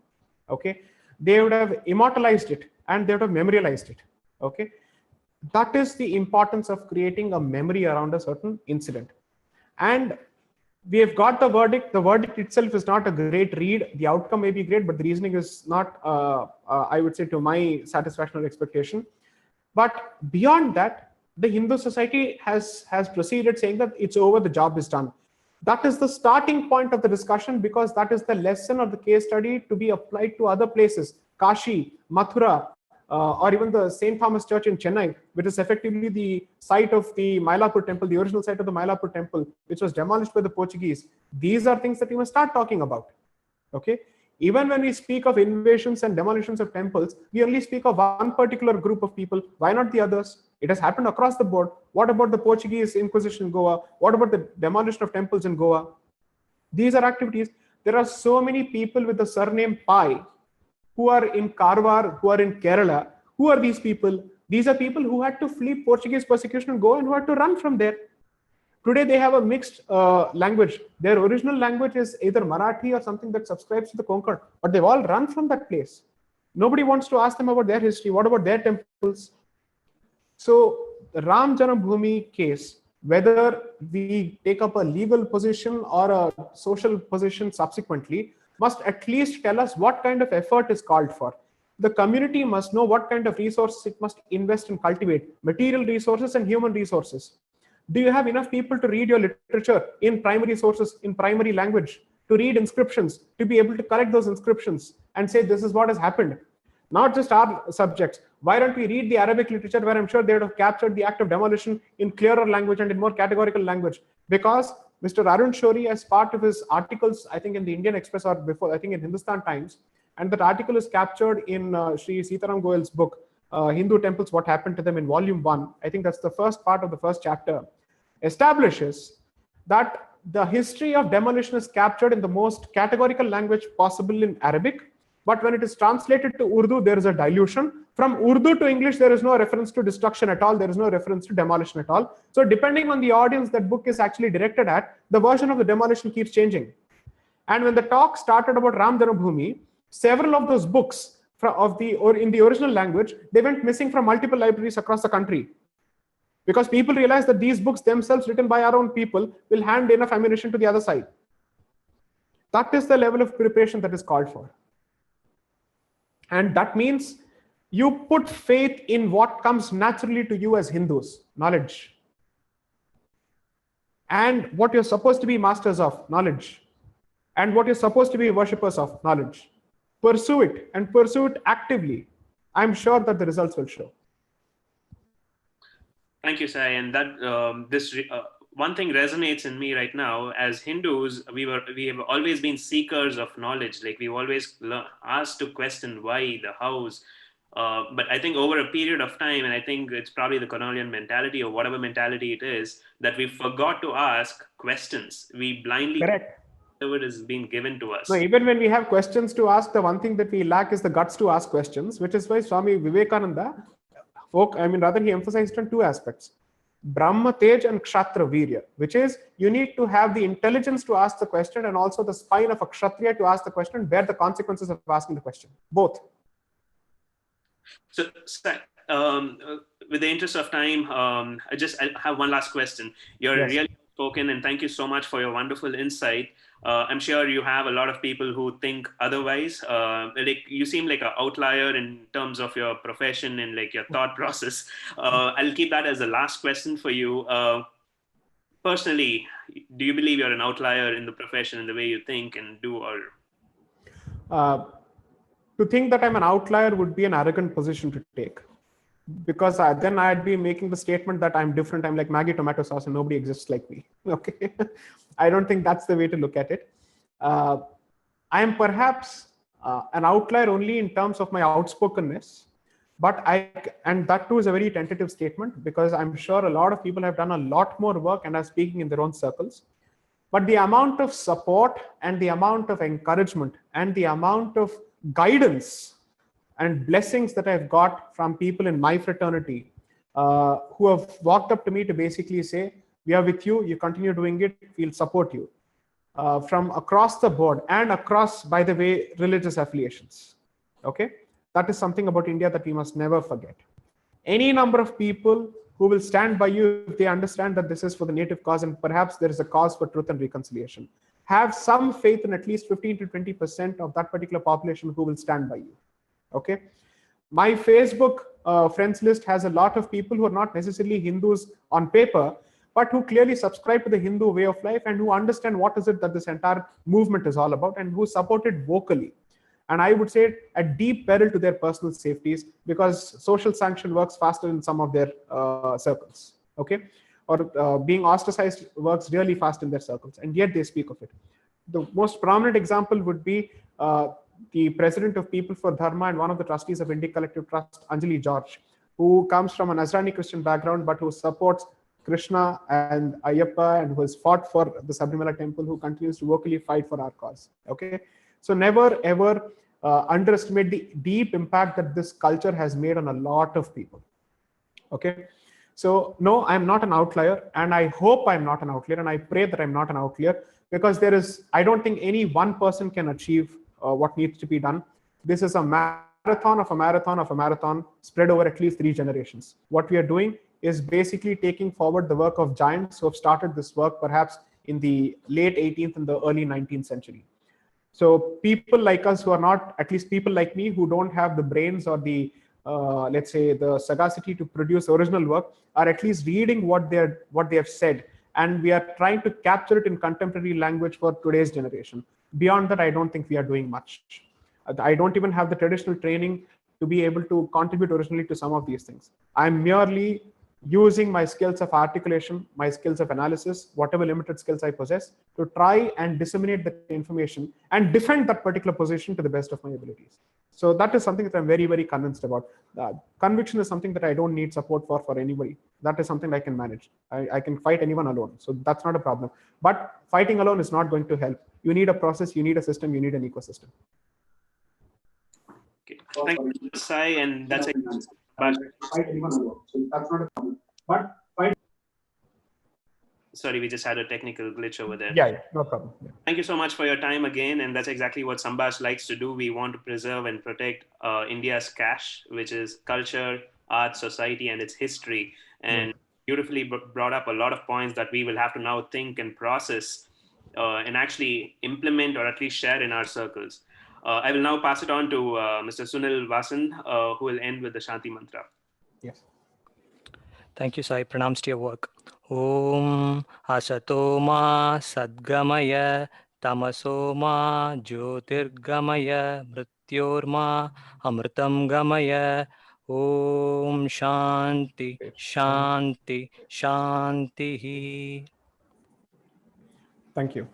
Okay, they would have immortalized it and they would have memorialized it. Okay, that is the importance of creating a memory around a certain incident. And we have got the verdict. The verdict itself is not a great read. The outcome may be great, but the reasoning is not, I would say, to my satisfaction or expectation. But beyond that, the Hindu society has proceeded saying that it's over, the job is done. That is the starting point of the discussion, because that is the lesson of the case study to be applied to other places, Kashi, Mathura, or even the St. Thomas Church in Chennai, which is effectively the site of the Mylapore temple, the original site of the Mylapore temple, which was demolished by the Portuguese. These are things that we must start talking about. Okay, even when we speak of invasions and demolitions of temples, we only speak of one particular group of people. Why not the others? It has happened across the board. What about the Portuguese Inquisition in Goa? What about the demolition of temples in Goa? These are activities. There are so many people with the surname Pai who are in Karwar, who are in Kerala. Who are these people? These are people who had to flee Portuguese persecution and go, and who had to run from there. Today they have a mixed language. Their original language is either Marathi or something that subscribes to the Konkan, but they've all run from that place. Nobody wants to ask them about their history. What about their temples? So the Ram Janambhoomi case, whether we take up a legal position or a social position subsequently, must at least tell us what kind of effort is called for. The community must know what kind of resources it must invest and cultivate, material resources and human resources. Do you have enough people to read your literature in primary sources, in primary language, to read inscriptions, to be able to collect those inscriptions and say this is what has happened? Not just our subjects. Why don't we read the Arabic literature where I'm sure they would have captured the act of demolition in clearer language and in more categorical language? Because Mr. Arun Shourie, as part of his articles, I think in the Indian Express or before, I think in Hindustan Times, and that article is captured in Sri Sitaram Goel's book, Hindu Temples, What Happened to Them, in volume 1. I think that's the first part of the first chapter, establishes that the history of demolition is captured in the most categorical language possible in Arabic. But when it is translated to Urdu, there is a dilution. From Urdu to English, there is no reference to destruction at all. There is no reference to demolition at all. So depending on the audience that book is actually directed at, the version of the demolition keeps changing. And when the talk started about Ram Janambhoomi, several of those books in the original language, they went missing from multiple libraries across the country. Because people realized that these books themselves, written by our own people, will hand enough ammunition to the other side. That is the level of preparation that is called for. And that means you put faith in what comes naturally to you as Hindus, knowledge. And what you're supposed to be masters of, knowledge. And what you're supposed to be worshippers of, knowledge. Pursue it and pursue it actively. I'm sure that the results will show. Thank you, Sai. And that one thing resonates in me right now. As Hindus, we have always been seekers of knowledge. Like we've always asked to question why, the hows. But I think over a period of time, and I think it's probably the colonial mentality or whatever mentality it is, that we forgot to ask questions. We blindly whatever is being given to us. No, even when we have questions to ask, the one thing that we lack is the guts to ask questions, which is why Swami Vivekananda, he emphasized on two aspects: Brahma Tej and Kshatriya Virya, which is you need to have the intelligence to ask the question and also the spine of a Kshatriya to ask the question, bear the consequences of asking the question. Both. So, with the interest of time, I have one last question. You're really spoken, and thank you so much for your wonderful insight. I'm sure you have a lot of people who think otherwise. Like you seem like an outlier in terms of your profession and like your thought process. I'll keep that as the last question for you. Personally, do you believe you're an outlier in the profession in the way you think and do? Or to think that I'm an outlier would be an arrogant position to take, because then I'd be making the statement that I'm different. I'm like Maggi tomato sauce and nobody exists like me. Okay. I don't think that's the way to look at it. I am perhaps an outlier only in terms of my outspokenness, and that too is a very tentative statement, because I'm sure a lot of people have done a lot more work and are speaking in their own circles. But the amount of support and the amount of encouragement and the amount of guidance and blessings that I've got from people in my fraternity who have walked up to me to basically say, we are with you, you continue doing it, we'll support you. From across the board and across, by the way, religious affiliations. Okay, that is something about India that we must never forget. Any number of people who will stand by you if they understand that this is for the native cause and perhaps there is a cause for truth and reconciliation. Have some faith in at least 15 to 20% of that particular population who will stand by you. Okay, my Facebook friends list has a lot of people who are not necessarily Hindus on paper, but who clearly subscribe to the Hindu way of life and who understand what is it that this entire movement is all about and who support it vocally. And I would say at deep peril to their personal safeties, because social sanction works faster in some of their circles. Okay, or being ostracized works really fast in their circles, and yet they speak of it. The most prominent example would be the president of People for Dharma and one of the trustees of Indic Collective Trust, Anjali George, who comes from a Nazrani Christian background, but who supports Krishna and Ayyappa and who has fought for the Sabrimala temple, who continues to vocally fight for our cause. Okay, so never ever underestimate the deep impact that this culture has made on a lot of people. Okay, So no, I'm not an outlier, and I hope I'm not an outlier, and I pray that I'm not an outlier, because I don't think any one person can achieve what needs to be done. This is a marathon of a marathon of a marathon spread over at least 3 generations. What we are doing is basically taking forward the work of giants who have started this work perhaps in the late 18th and the early 19th century. So people like us who are not, at least people like me who don't have the brains or the let's say the sagacity to produce original work, are at least reading what they have said, and we are trying to capture it in contemporary language for today's generation. Beyond that, I don't think we are doing much. I don't even have the traditional training to be able to contribute originally to some of these things. I'm merely using my skills of articulation, my skills of analysis, whatever limited skills I possess, to try and disseminate the information and defend that particular position to the best of my abilities. So that is something that I'm very, very convinced about. Conviction is something that I don't need support for anybody. That is something I can manage. I can fight anyone alone. So that's not a problem. But fighting alone is not going to help. You need a process, you need a system, you need an ecosystem. Okay. Thank you, Sai, and that's it. Fight anyone alone. So that's not a problem. But fight. Sorry, we just had a technical glitch over there. Yeah, no problem. Yeah. Thank you so much for your time again. And that's exactly what Sambash likes to do. We want to preserve and protect India's cash, which is culture, art, society, and its history. And beautifully brought up a lot of points that we will have to now think and process and actually implement, or at least share in our circles. I will now pass it on to Mr. Sunil Vasan, who will end with the Shanti Mantra. Yes. Thank you, Sai. Pranams to your work. Om Asato Ma Sadgamaya Tamaso Ma Jyotirgamaya Mrityorma Amritam Gamaya. Om Shanti Shanti Shanti. Thank you.